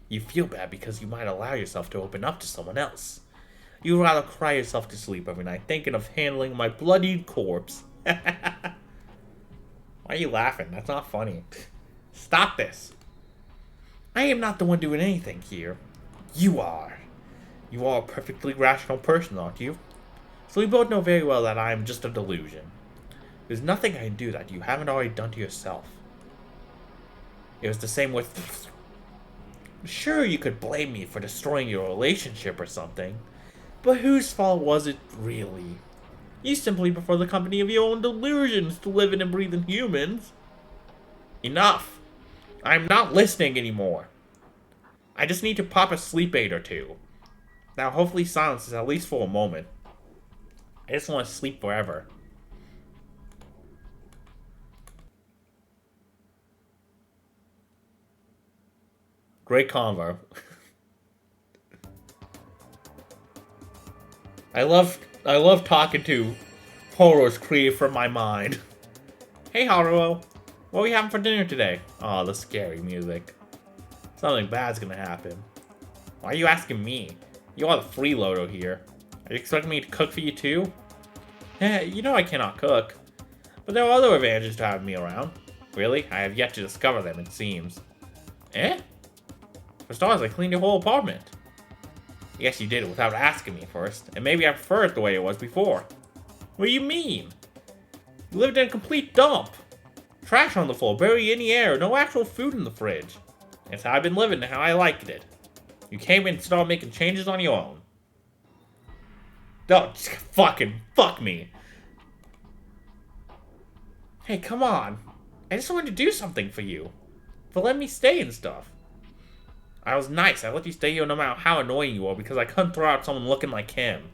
You feel bad because you might allow yourself to open up to someone else. You'd rather cry yourself to sleep every night thinking of handling my bloodied corpse. Why are you laughing? That's not funny. Stop this. I am not the one doing anything here. You are. You are a perfectly rational person, aren't you? So we both know very well that I am just a delusion. There's nothing I can do that you haven't already done to yourself. It was the same with... Sure, you could blame me for destroying your relationship or something, but whose fault was it, really? You simply prefer the company of your own delusions to living and breathing humans. Enough. I'm not listening anymore. I just need to pop a sleep aid or two. Now, hopefully silence is at least for a moment. I just want to sleep forever. Great convo. I love talking to horrors created from my mind. Hey Haruo, what are we having for dinner today? Oh, the scary music. Something bad's gonna happen. Why are you asking me? You are the freeloader here. Are you expecting me to cook for you too? You know I cannot cook. But there are other advantages to having me around. Really? I have yet to discover them, it seems. Eh? For starters, I cleaned your whole apartment. Yes, you did it without asking me first, and maybe I prefer it the way it was before. What do you mean? You lived in a complete dump. Trash on the floor, buried in the air, no actual food in the fridge. That's how I've been living and how I liked it. You came in and started making changes on your own. Don't fucking fuck me. Hey, come on. I just wanted to do something for you. For letting me stay and stuff. I was nice. I let you stay here no matter how annoying you are because I couldn't throw out someone looking like him.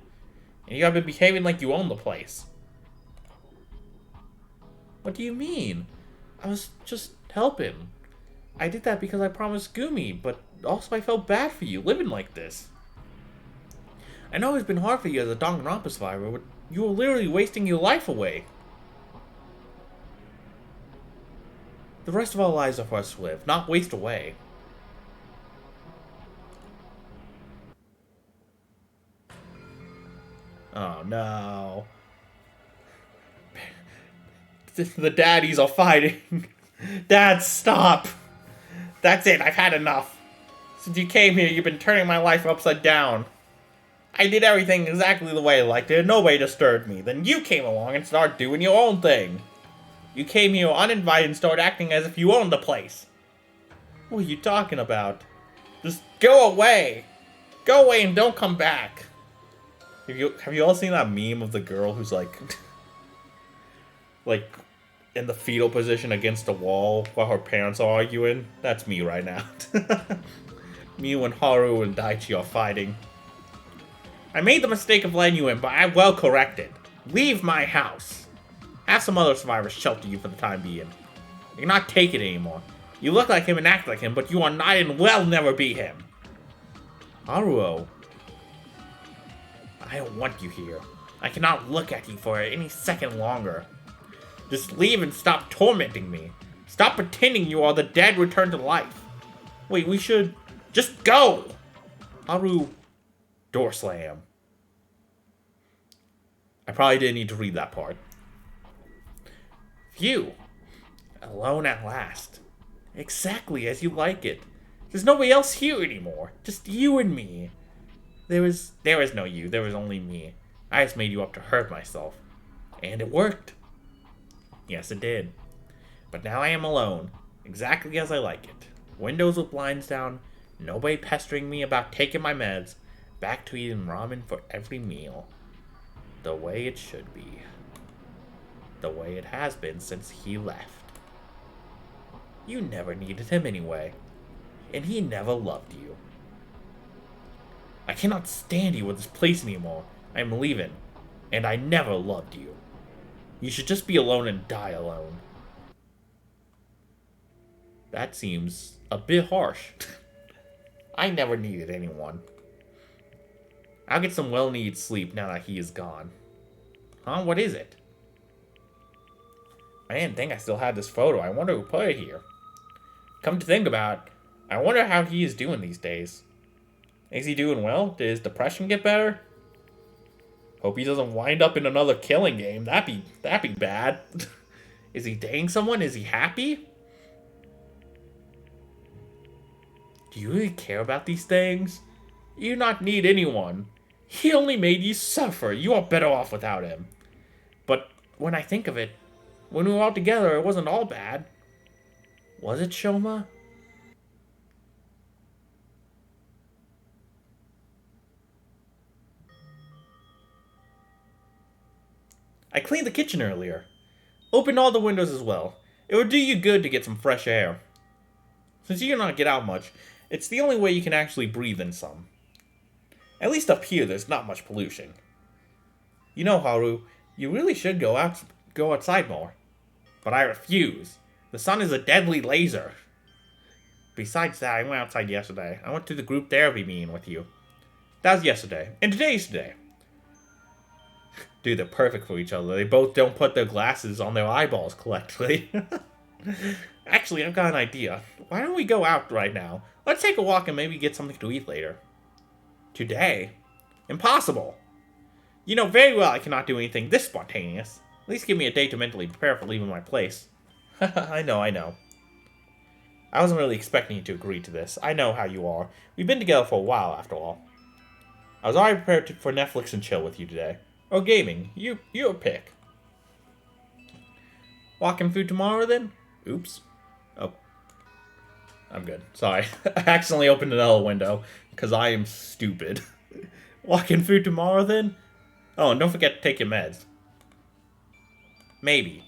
And you have been behaving like you own the place. What do you mean? I was just helping. I did that because I promised Gumi, but also I felt bad for you living like this. I know it's been hard for you as a Danganronpa survivor, but you were literally wasting your life away. The rest of our lives are for us to live, not waste away. Oh no. The daddies are fighting. Dad, stop! That's it, I've had enough. Since you came here, you've been turning my life upside down. I did everything exactly the way I liked it, and nobody disturbed me. Then you came along and started doing your own thing. You came here uninvited and started acting as if you owned the place. What are you talking about? Just go away! Go away and don't come back! Have you all seen that meme of the girl who's like... like, in the fetal position against the wall while her parents are arguing? That's me right now. Me when Haru and Daichi are fighting. I made the mistake of letting you in, but I will correct it. Leave my house. Have some other survivors shelter you for the time being. You cannot take it anymore. You look like him and act like him, but you are not and will never be him. Haruo. I don't want you here. I cannot look at you for any second longer. Just leave and stop tormenting me. Stop pretending you are the dead returned to life. Wait, we should... just go! Haru... door slam. I probably didn't need to read that part. Phew. Alone at last. Exactly as you like it. There's nobody else here anymore. Just you and me. There is no you. There was only me. I just made you up to hurt myself. And it worked. Yes, it did. But now I am alone. Exactly as I like it. Windows with blinds down. Nobody pestering me about taking my meds. Back to eating ramen for every meal. The way it should be. The way it has been since he left. You never needed him anyway. And he never loved you. I cannot stand you with this place anymore. I am leaving. And I never loved you. You should just be alone and die alone. That seems a bit harsh. I never needed anyone. I'll get some well-needed sleep now that he is gone. Huh? What is it? I didn't think I still had this photo. I wonder who put it here. Come to think about it, I wonder how he is doing these days. Is he doing well? Did his depression get better? Hope he doesn't wind up in another killing game. That'd be bad. Is he dating someone? Is he happy? Do you really care about these things? You do not need anyone. He only made you suffer. You are better off without him. But when I think of it, when we were all together, it wasn't all bad. Was it, Shoma? I cleaned the kitchen earlier. Opened all the windows as well. It would do you good to get some fresh air. Since you do not get out much, it's the only way you can actually breathe in some. At least up here, there's not much pollution. You know, Haru, you really should go outside more. But I refuse. The sun is a deadly laser. Besides that, I went outside yesterday. I went to the group therapy meeting with you. That was yesterday. And today's today. Dude, they're perfect for each other. They both don't put their glasses on their eyeballs collectively. Actually, I've got an idea. Why don't we go out right now? Let's take a walk and maybe get something to eat later. Today? Impossible! You know very well I cannot do anything this spontaneous. At least give me a day to mentally prepare for leaving my place. I know. I wasn't really expecting you to agree to this. I know how you are. We've been together for a while, after all. I was already prepared for Netflix and chill with you today. Or gaming. Your pick. Walking through tomorrow, then? Oops. Oh. I'm good. Sorry. I accidentally opened another window. Because I am stupid. Walk-in food tomorrow, then? Oh, and don't forget to take your meds. Maybe.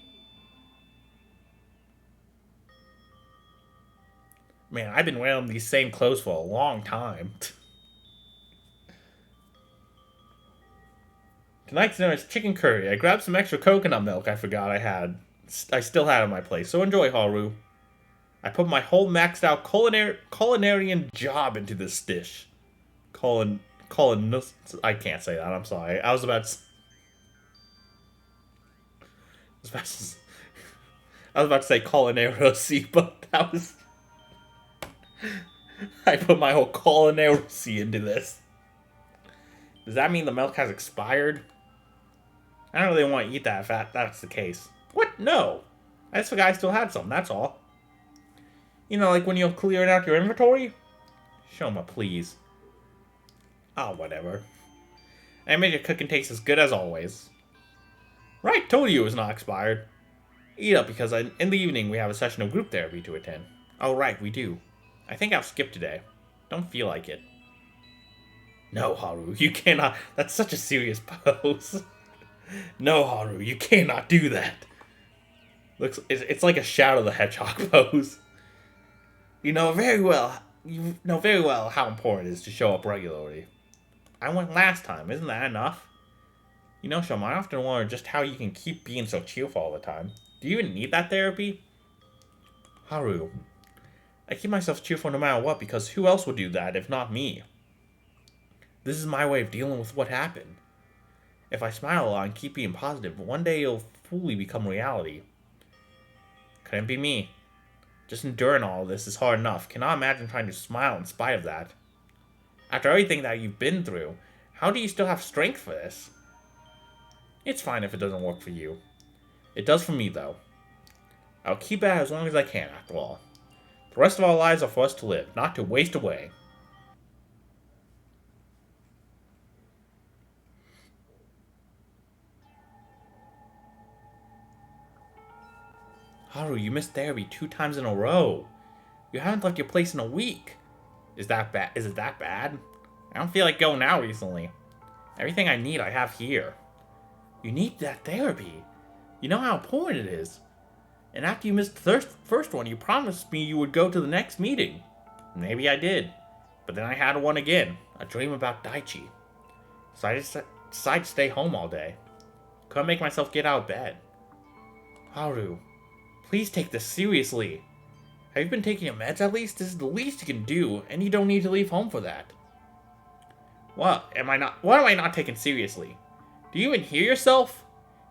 Man, I've been wearing these same clothes for a long time. Tonight's dinner is chicken curry. I grabbed some extra coconut milk I forgot I still had in my place, so enjoy, Haru. I put my whole maxed out culinarian job into this dish. I can't say that, I'm sorry. I was about to say culinary, but that was... I put my whole culinary into this. Does that mean the milk has expired? I don't really want to eat that if that's the case. What? No. I just forgot I still had some, that's all. You know, like when you're clearing out your inventory? Show me, please. Oh, whatever. I made your cooking taste as good as always. Right, told you it was not expired. Eat up, because in the evening we have a session of group therapy to attend. Oh, right, we do. I think I'll skip today. Don't feel like it. No, Haru, you cannot. That's such a serious pose. No, Haru, you cannot do that. It's like a Shadow the Hedgehog pose. You know very well how important it is to show up regularly. I went last time, isn't that enough? You know, Shoma, I often wonder just how you can keep being so cheerful all the time. Do you even need that therapy? Haru, I keep myself cheerful no matter what because who else would do that if not me? This is my way of dealing with what happened. If I smile a lot and keep being positive, one day it'll fully become reality. Couldn't be me. Just enduring all of this is hard enough. Cannot imagine trying to smile in spite of that. After everything that you've been through, how do you still have strength for this? It's fine if it doesn't work for you. It does for me, though. I'll keep at it as long as I can, after all. The rest of our lives are for us to live, not to waste away. Haru, you missed therapy 2 times in a row. You haven't left your place in a week. Is it that bad? I don't feel like going out recently. Everything I need I have here. You need that therapy. You know how important it is. And after you missed the first one, you promised me you would go to the next meeting. Maybe I did. But then I had one again. A dream about Daichi. So I decided to stay home all day. Couldn't make myself get out of bed. Haru, please take this seriously. Have you been taking your meds at least? This is the least you can do, and you don't need to leave home for that. What am I not taking seriously? Do you even hear yourself?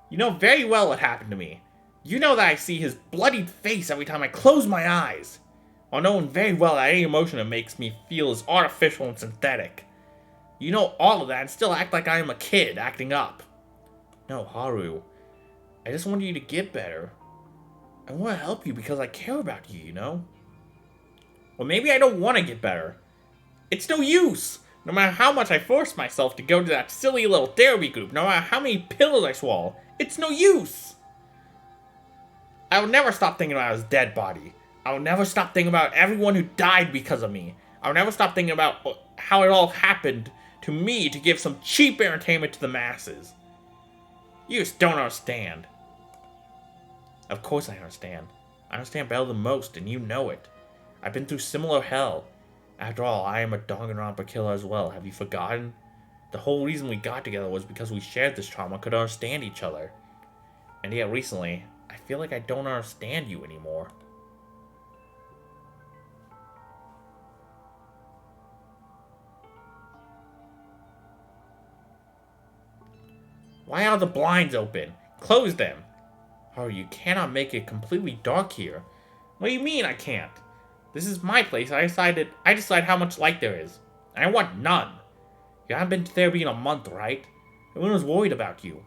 You know very well what happened to me. You know that I see his bloodied face every time I close my eyes. While knowing very well that any emotion it makes me feel is artificial and synthetic. You know all of that and still act like I am a kid acting up. No, Haru. I just want you to get better. I want to help you because I care about you, you know? Well, maybe I don't want to get better. It's no use! No matter how much I force myself to go to that silly little therapy group, no matter how many pills I swallow, it's no use! I will never stop thinking about his dead body. I will never stop thinking about everyone who died because of me. I will never stop thinking about how it all happened to me to give some cheap entertainment to the masses. You just don't understand. Of course I understand. I understand better than most, and you know it. I've been through similar hell. After all, I am a Danganronpa killer as well. Have you forgotten? The whole reason we got together was because we shared this trauma, could understand each other. And yet recently, I feel like I don't understand you anymore. Why are the blinds open? Close them! Oh, you cannot make it completely dark here. What do you mean I can't? This is my place. I decide how much light there is. And I want none. You haven't been to therapy in a month, right? Everyone was worried about you.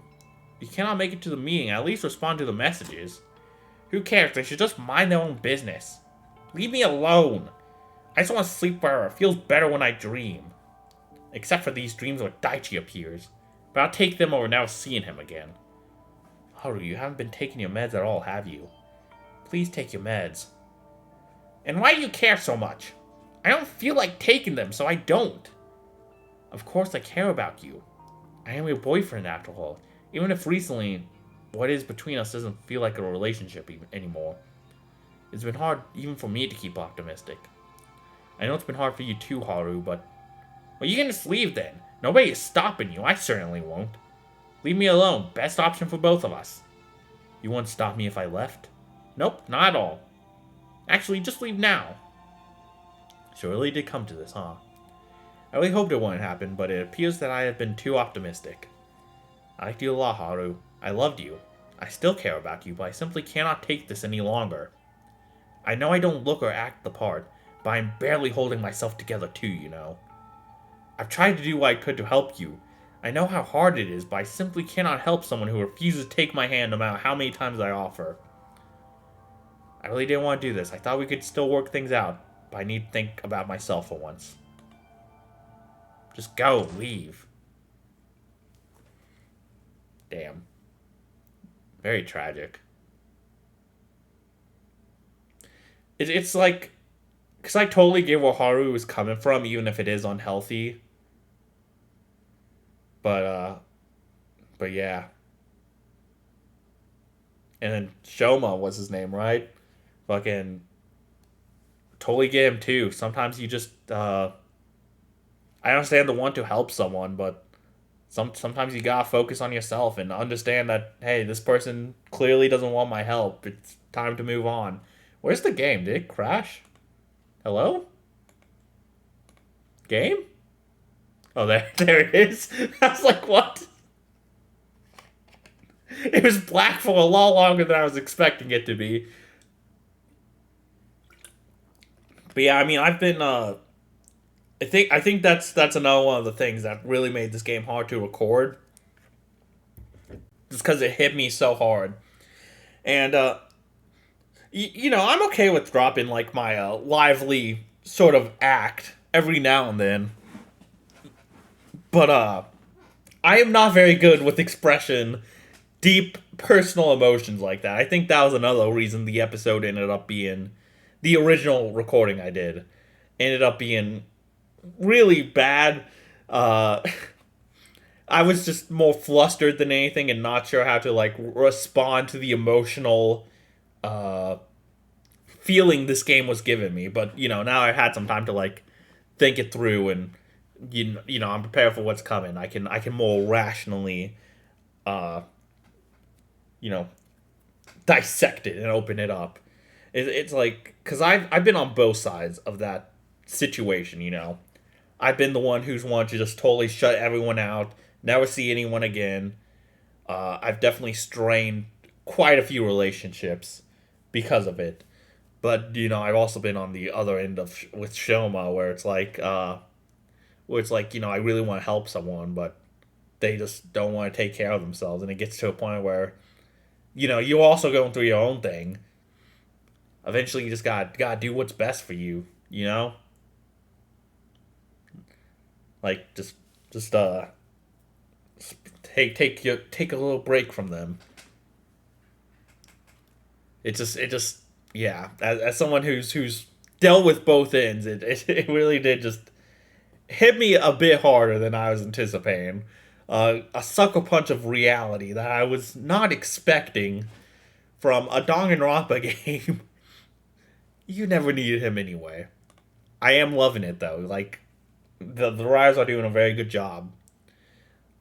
You cannot make it to the meeting, at least respond to the messages. Who cares? They should just mind their own business. Leave me alone. I just want to sleep forever. It feels better when I dream. Except for these dreams where Daichi appears. But I'll take them over now seeing him again. Haru, you haven't been taking your meds at all, have you? Please take your meds. And why do you care so much? I don't feel like taking them, so I don't. Of course I care about you. I am your boyfriend after all. Even if recently, what is between us doesn't feel like a relationship anymore. It's been hard even for me to keep optimistic. I know it's been hard for you too, Haru, but... Well, you can just leave then. Nobody is stopping you. I certainly won't. Leave me alone. Best option for both of us. You won't stop me if I left? Nope, not at all. Actually, just leave now. So it really did come to this, huh? I really hoped it wouldn't happen, but it appears that I have been too optimistic. I liked you a lot, Haru. I loved you. I still care about you, but I simply cannot take this any longer. I know I don't look or act the part, but I'm barely holding myself together too, you know. I've tried to do what I could to help you. I know how hard it is, but I simply cannot help someone who refuses to take my hand no matter how many times I offer. I really didn't want to do this. I thought we could still work things out, but I need to think about myself for once. Just go, leave. Damn. Very tragic. It's like... Because I totally get where Haru is coming from, even if it is unhealthy. But yeah. And then Shoma was his name, right? Fucking... Totally get him, too. Sometimes you just, I understand the want to help someone, but... Sometimes you gotta focus on yourself and understand that, hey, this person clearly doesn't want my help. It's time to move on. Where's the game? Did it crash? Hello? Game? Oh, there it is. I was like, what? It was black for a lot longer than I was expecting it to be. But yeah, I mean, I've been, I think that's another one of the things that really made this game hard to record. Just because it hit me so hard. And, you know, I'm okay with dropping, like, my lively sort of act every now and then. But, I am not very good with expression, deep personal emotions like that. I think that was another reason the episode ended up being... The original recording I did ended up being really bad. I was just more flustered than anything and not sure how to, like, respond to the emotional feeling this game was giving me. But, you know, now I've had some time to, like, think it through and, you know, I'm prepared for what's coming. I can more rationally, you know, dissect it and open it up. It's like, because I've been on both sides of that situation, you know. I've been the one who's wanted to just totally shut everyone out, never see anyone again. I've definitely strained quite a few relationships because of it. But, you know, I've also been on the other end of with Shoma, where it's like, you know, I really want to help someone, but they just don't want to take care of themselves. And it gets to a point where, you know, you're also going through your own thing. Eventually, you just gotta do what's best for you, you know? Like, just take a little break from them. It just yeah. As someone who's dealt with both ends, it really did just hit me a bit harder than I was anticipating. A sucker punch of reality that I was not expecting from a Danganronpa game. You never needed him anyway. I am loving it though. Like, the writers are doing a very good job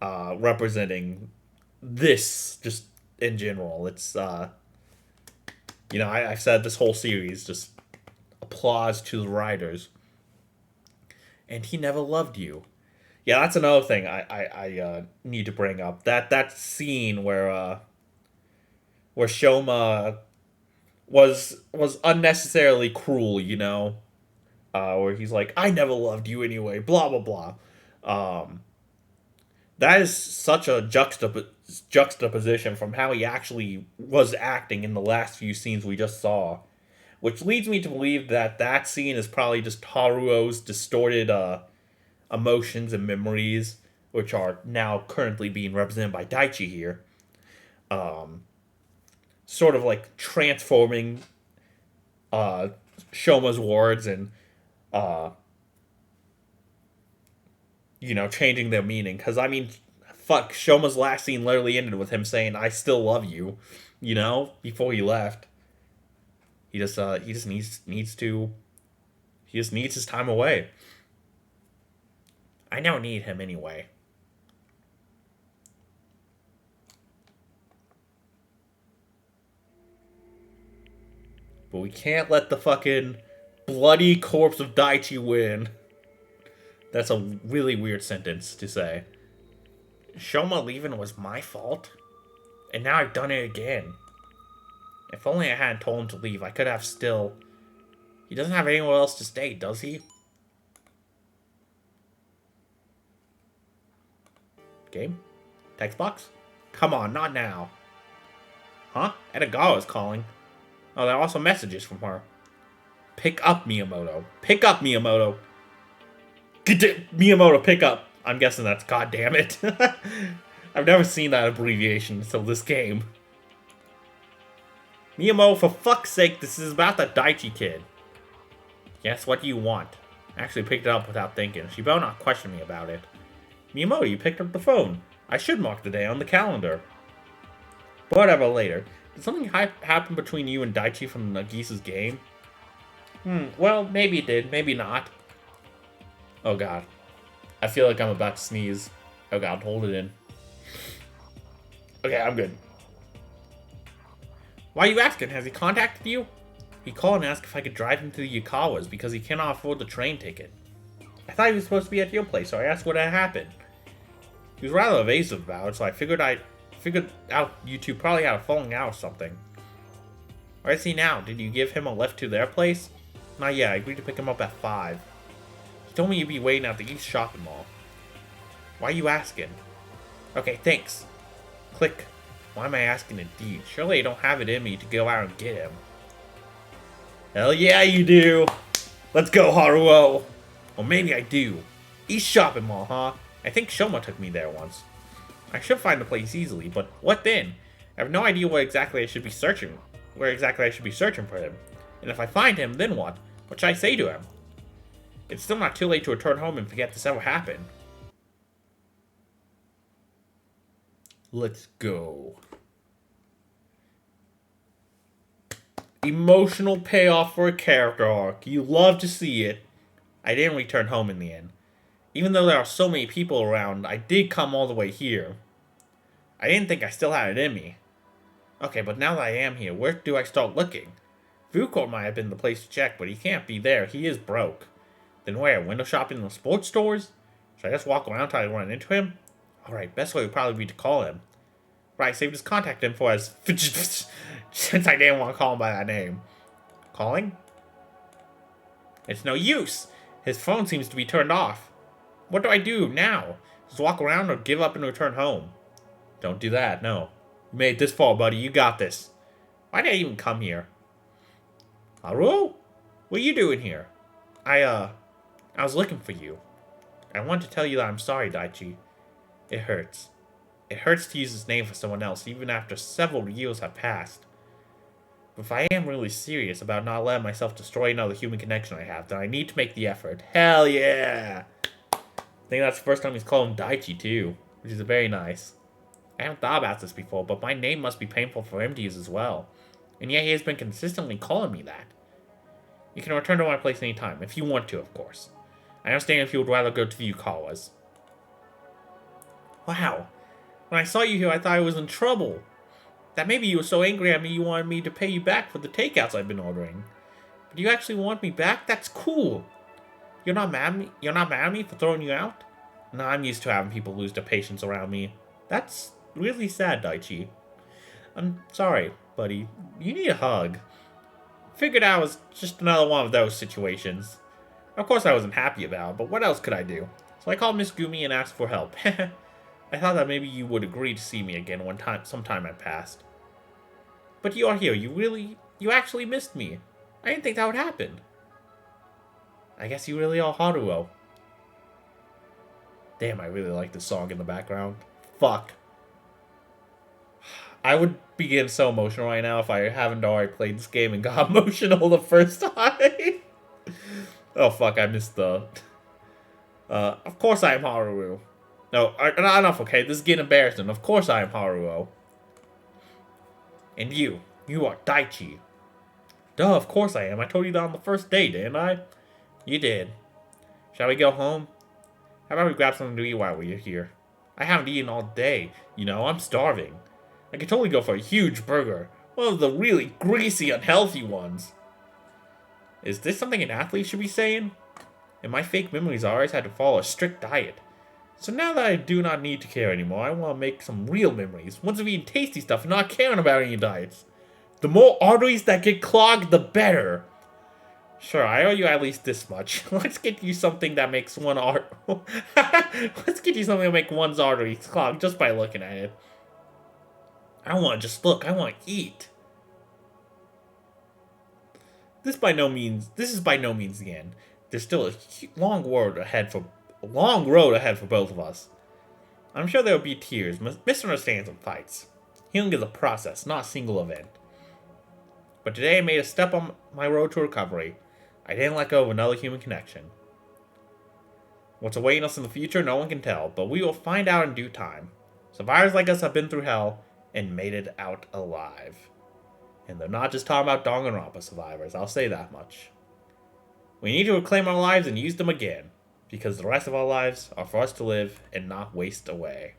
representing this just in general. It's you know, I've said this whole series, just applause to the writers. And he never loved you. Yeah, that's another thing I need to bring up. That scene where Shoma was unnecessarily cruel, you know, where he's like, I never loved you anyway, blah blah blah. That is such a juxtaposition from how he actually was acting in the last few scenes we just saw, which leads me to believe that scene is probably just Haruo's distorted emotions and memories, which are now currently being represented by Daichi here. Sort of like transforming Shoma's words and uh, changing their meaning. Because, I mean, fuck, Shoma's last scene literally ended with him saying, I still love you, before he left. He just needs his time away. I don't need him anyway. But we can't let the fucking bloody corpse of Daichi win. That's a really weird sentence to say. Shoma leaving was my fault? And now I've done it again. If only I hadn't told him to leave, I could have still... He doesn't have anywhere else to stay, does he? Game? Text box? Come on, not now. Huh? Edagawa's calling. Oh, there are also messages from her. Pick up, Miyamoto. Pick up, Miyamoto. Miyamoto, pick up. I'm guessing that's God damn it. I've never seen that abbreviation until this game. Miyamoto, for fuck's sake, this is about the Daichi kid. Yes, what do you want? I actually picked it up without thinking. She better not question me about it. Miyamoto, you picked up the phone. I should mark the day on the calendar. Whatever, later. Did something happen between you and Daichi from Nagisa's game? Well, maybe it did, maybe not. Oh god. I feel like I'm about to sneeze. Oh god, hold it in. Okay, I'm good. Why are you asking? Has he contacted you? He called and asked if I could drive him to the Yukawa's because he cannot afford the train ticket. I thought he was supposed to be at your place, so I asked what had happened. He was rather evasive about it, so I figured out you two probably had a falling out or something. Where is he now? Did you give him a lift to their place? Not yet. I agreed to pick him up at 5. He told me you'd be waiting at the East Shopping Mall. Why are you asking? Okay, thanks. Click. Why am I asking indeed? Surely I don't have it in me to go out and get him. Hell yeah, you do! Let's go, Haruo! Or maybe I do. East Shopping Mall, huh? I think Shoma took me there once. I should find the place easily, but what then? I have no idea where exactly I should be searching for him. And if I find him, then what? What should I say to him? It's still not too late to return home and forget this ever happened. Let's go. Emotional payoff for a character arc. You love to see it. I didn't return home in the end. Even though there are so many people around, I did come all the way here. I didn't think I still had it in me. Okay, but now that I am here, where do I start looking? Food court might have been the place to check, but he can't be there. He is broke. Then where? Window shopping in the sports stores? Should I just walk around until I run into him? Alright, best way would probably be to call him. Right, saved his contact info as... since I didn't want to call him by that name. Calling? It's no use. His phone seems to be turned off. What do I do now? Just walk around or give up and return home? Don't do that, no. You made it this far, buddy. You got this. Why did I even come here? Haru? What are you doing here? I was looking for you. I want to tell you that I'm sorry, Daichi. It hurts. It hurts to use his name for someone else, even after several years have passed. But if I am really serious about not letting myself destroy another human connection I have, then I need to make the effort. Hell yeah! I think that's the first time he's called him Daichi, too, which is very nice. I haven't thought about this before, but my name must be painful for him to use as well. And yet he has been consistently calling me that. You can return to my place anytime, if you want to, of course. I understand if you would rather go to the Yukawa's. Wow. When I saw you here, I thought I was in trouble. That maybe you were so angry at me you wanted me to pay you back for the takeouts I've been ordering. But you actually want me back? That's cool. You're not mad at me? You're not mad at me for throwing you out? No, I'm used to having people lose their patience around me. That's really sad, Daichi. I'm sorry, buddy. You need a hug. Figured I was just another one of those situations. Of course I wasn't happy about it, but what else could I do? So I called Miss Gumi and asked for help. I thought that maybe you would agree to see me again some time had passed. But you are here. You actually missed me. I didn't think that would happen. I guess you really are Haruo. Damn, I really like this song in the background. Fuck. I would be getting so emotional right now if I haven't already played this game and got emotional the first time. Oh fuck, I missed the... of course I am Haru. No, enough, okay? This is getting embarrassing. Of course I am Haruo. And you are Daichi. Duh, of course I am. I told you that on the first day, didn't I? You did. Shall we go home? How about we grab something to eat while we're here? I haven't eaten all day. You know, I'm starving. I could totally go for a huge burger. One of the really greasy, unhealthy ones. Is this something an athlete should be saying? In my fake memories, I always had to follow a strict diet. So now that I do not need to care anymore, I want to make some real memories. Ones of eating tasty stuff and not caring about any diets. The more arteries that get clogged, the better. Sure, I owe you at least this much. Let's get you something that makes Let's get you something that makes one's arteries clogged just by looking at it. I don't want to just look. I want to eat. This is by no means the end. There's still a long road ahead for both of us. I'm sure there will be tears, misunderstandings, and fights. Healing is a process, not a single event. But today I made a step on my road to recovery. I didn't let go of another human connection. What's awaiting us in the future, no one can tell, but we will find out in due time. Survivors like us have been through hell and made it out alive. And they're not just talking about Danganronpa survivors, I'll say that much. We need to reclaim our lives and use them again, because the rest of our lives are for us to live and not waste away.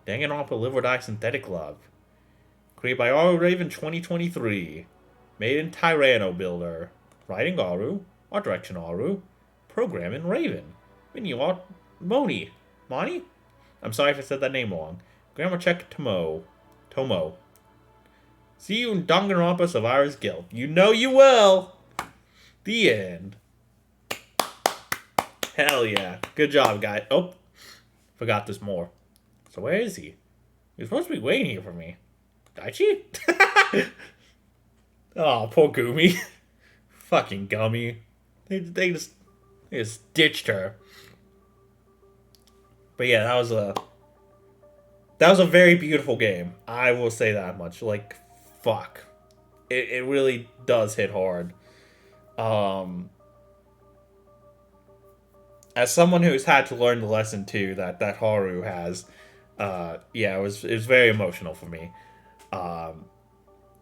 Danganronpa Live or Die Synthetic Love. Created by Aru Raven 2023. Made in Tyranno Builder. Writing Aru. Art direction Aru. Programming Raven. Menu art Moni. Moni? I'm sorry if I said that name wrong. Grammar check Tomo. See you in Danganronpa Survivor's Guild. You know you will! The end. Hell yeah. Good job, guys. Oh, forgot there's more. So where is he? He's supposed to be waiting here for me. Daichi? Oh, poor Gumi. Fucking Gummy. They just ditched her. But yeah, that was a very beautiful game. I will say that much. Like, fuck. It really does hit hard. As someone who's had to learn the lesson too that Haru has, yeah, it was very emotional for me.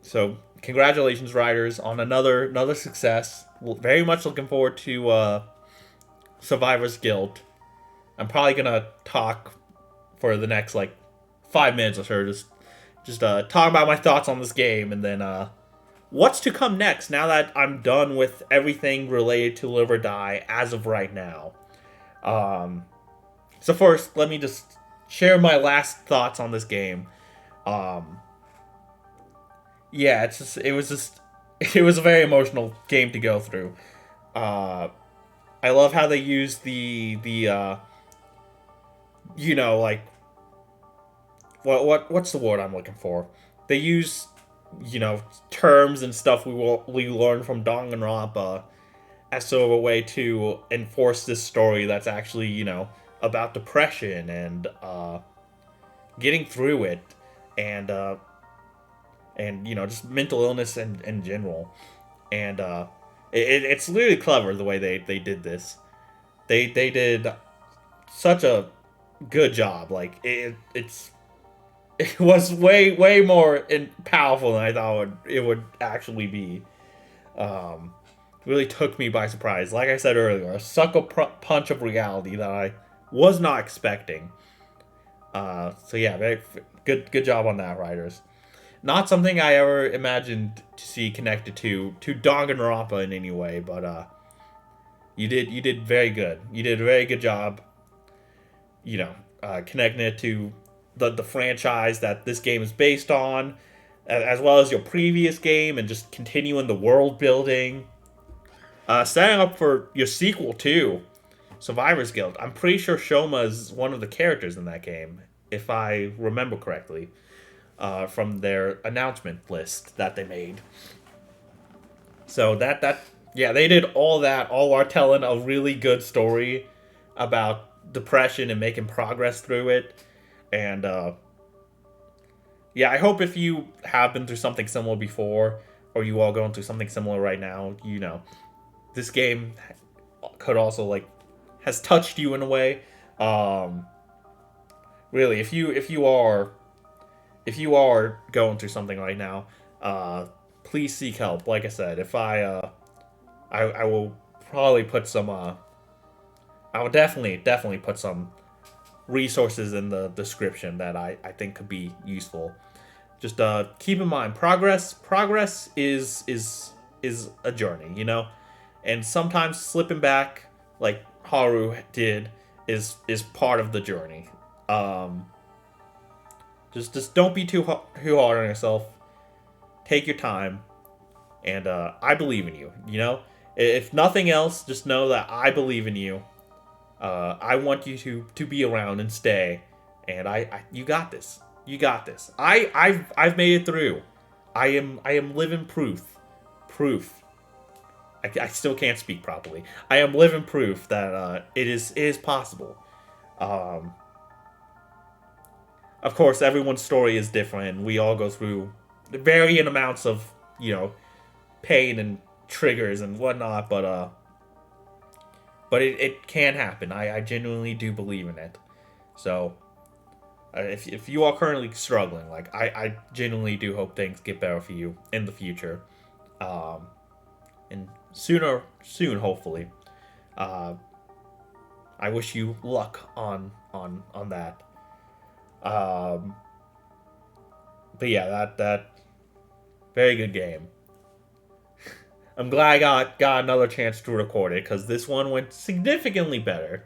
So congratulations, writers, on another success. Very much looking forward to Survivor's Guild. I'm probably gonna talk for the next 5 minutes or so, just talk about my thoughts on this game, and then what's to come next now that I'm done with everything related to Live or Die as of right now. So first, let me just share my last thoughts on this game. Yeah, it was a very emotional game to go through. I love how they use what's the word I'm looking for? They use, terms and stuff we learn from Danganronpa as sort of a way to enforce this story that's actually, about depression and getting through it, and just mental illness in general. And it's really clever the way they did this. They did such a good job. Like it was way more powerful than I thought it would actually be. Really took me by surprise. Like I said earlier, a sucker punch of reality that I was not expecting. So yeah, very good job on that, writers. Not something I ever imagined to see connected to Danganronpa in any way, but you did very good. You did a very good job. Connecting it to the franchise that this game is based on, as well as your previous game, and just continuing the world building. Setting up for your sequel too, Survivor's Guild. I'm pretty sure Shoma is one of the characters in that game, if I remember correctly, from their announcement list that they made. So yeah, they did all that, all while telling a really good story about depression and making progress through it. And yeah, I hope if you have been through something similar before, or you all going through something similar right now, this game could also has touched you in a way. Really, if you are going through something right now, please seek help. Like I said, if I will probably put some I will definitely put some resources in the description that I think could be useful. Just keep in mind, progress is a journey, and sometimes slipping back like Haru did is part of the journey. Um, just don't be too hard on yourself. Take your time, and I believe in you. If nothing else, just know that I believe in you. I want you to be around and stay, and you got this. You got this. I've made it through. I am living proof. I still can't speak properly. I am living proof that it is possible. Um, of course, everyone's story is different. We all go through varying amounts of pain and triggers and whatnot, but it can happen. I genuinely do believe in it. So if you are currently struggling, I genuinely do hope things get better for you in the future, and soon hopefully. Uh, I wish you luck on that. Um, but yeah, that very good game. I'm glad I got another chance to record it because this one went significantly better.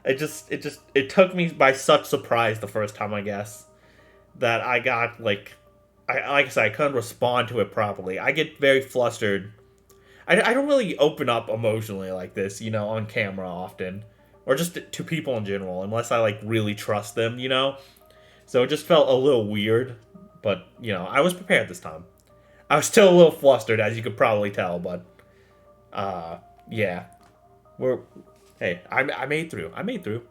It took me by such surprise the first time, I guess, that I got like I said, I couldn't respond to it properly. I get very flustered. I don't really open up emotionally like this, on camera often, or just to people in general, unless I really trust them. So it just felt a little weird, but I was prepared this time. I was still a little flustered, as you could probably tell, but yeah, we're hey, I made through. I made through.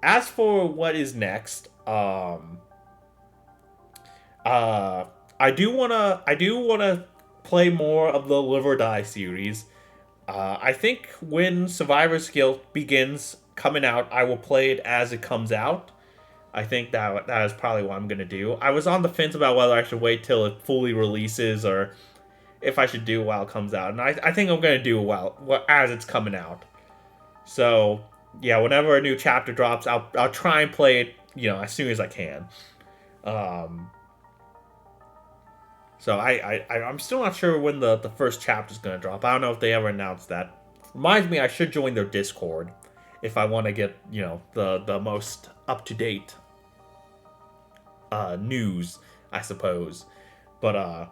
As for what is next, I do wanna play more of the Live or Die series. I think when Survivor's Guilt begins coming out, I will play it as it comes out. I think that is probably what I'm gonna do. I was on the fence about whether I should wait till it fully releases or if I should do it while it comes out, and I think I'm gonna do it while as it's coming out. So yeah, whenever a new chapter drops, I'll try and play it as soon as I can. Um, so I'm still not sure when the first chapter is gonna drop. I don't know if they ever announced that. Reminds me, I should join their Discord if I want to get the most up to date news, I suppose. But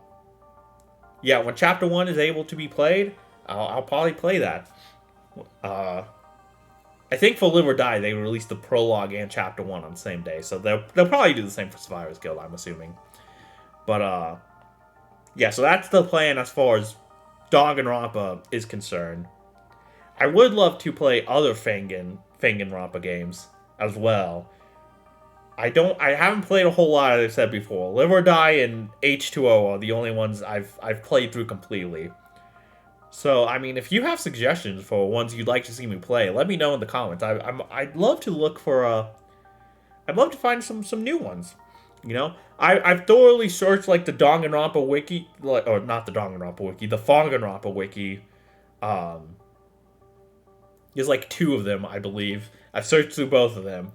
yeah, when Chapter 1 is able to be played, I'll probably play that. I think for Live or Die, they released the prologue and Chapter 1 on the same day, so they'll probably do the same for Survivor's Guild, I'm assuming. But yeah, so that's the plan as far as Danganronpa is concerned. I would love to play other Danganronpa games as well. I haven't played a whole lot, as I said before. Live or Die and H2O are the only ones I've played through completely. So, I mean, if you have suggestions for ones you'd like to see me play, let me know in the comments. I'd love to look for I'd love to find some new ones. I've thoroughly searched the Danganronpa wiki, or not the Danganronpa wiki, the Danganronpa wiki. There's two of them, I believe. I've searched through both of them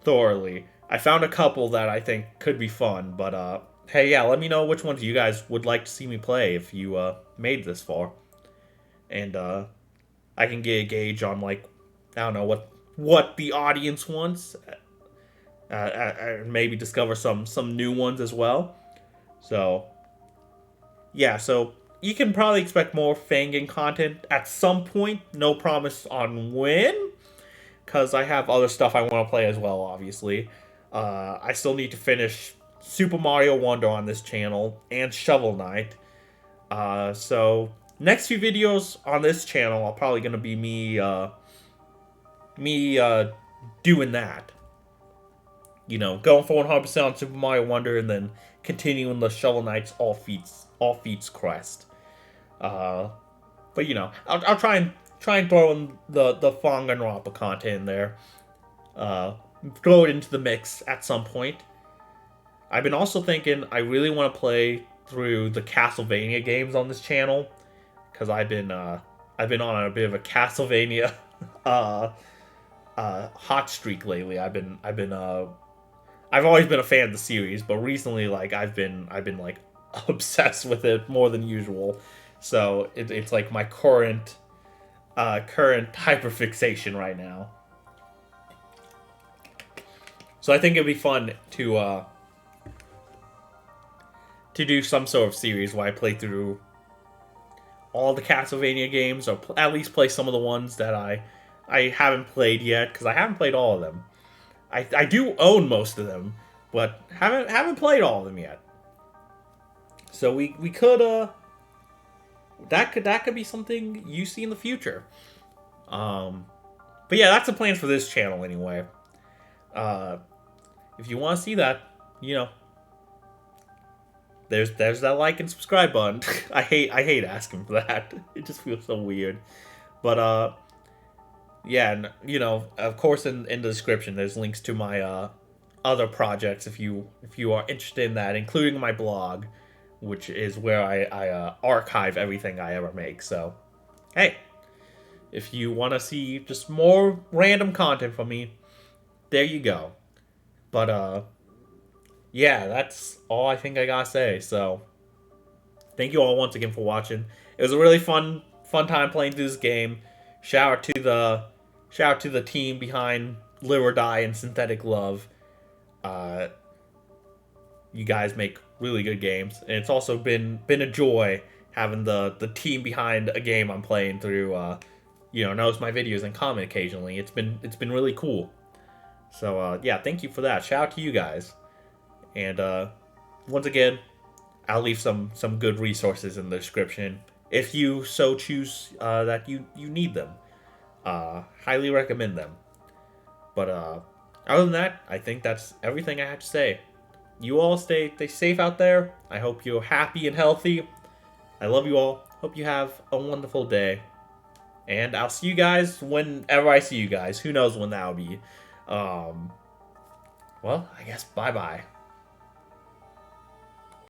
thoroughly. I found a couple that I think could be fun, but hey, yeah, let me know which ones you guys would like to see me play if you made this far. And I can get a gauge on I don't know what the audience wants. Maybe discover some new ones as well. So yeah, so you can probably expect more Fangin content at some point. No promise on when, because I have other stuff I want to play as well, obviously. I still need to finish Super Mario Wonder on this channel and Shovel Knight. So next few videos on this channel are probably going to be me doing that. Going for 100% on Super Mario Wonder and then continuing the Shovel Knight's all feats quest. But you know, I'll try and throw in the Danganronpa content in there. Throw it into the mix at some point. I've been also thinking I really want to play through the Castlevania games on this channel because I've been on a bit of a Castlevania hot streak lately. I've always been a fan of the series, but recently like I've been like obsessed with it more than usual. So it's like my current hyperfixation right now. So I think it'd be fun to do some sort of series where I play through all the Castlevania games, or at least play some of the ones that I haven't played yet, because I haven't played all of them. I do own most of them, but haven't played all of them yet. So we could that could be something you see in the future. But yeah, that's the plans for this channel anyway. If you want to see that, you know, there's that like and subscribe button. I hate asking for that. It just feels so weird. But yeah, and you know, of course, in the description there's links to my other projects if you are interested in that, including my blog, which is where I archive everything I ever make. So, hey, if you want to see just more random content from me, there you go. But yeah, that's all I think I gotta say. So, thank you all once again for watching. It was a really fun time playing through this game. Shout out to the team behind Live or Die and Synthetic Love. You guys make really good games, and it's also been a joy having the team behind a game I'm playing through. Knows my videos and comment occasionally. It's been really cool. So yeah, thank you for that. Shout out to you guys. And once again, I'll leave some good resources in the description if you so choose that you need them. Highly recommend them. But other than that, I think that's everything I have to say. You all stay safe out there. I hope you're happy and healthy. I love you all. Hope you have a wonderful day. And I'll see you guys whenever I see you guys. Who knows when that'll be. Well, I guess bye-bye.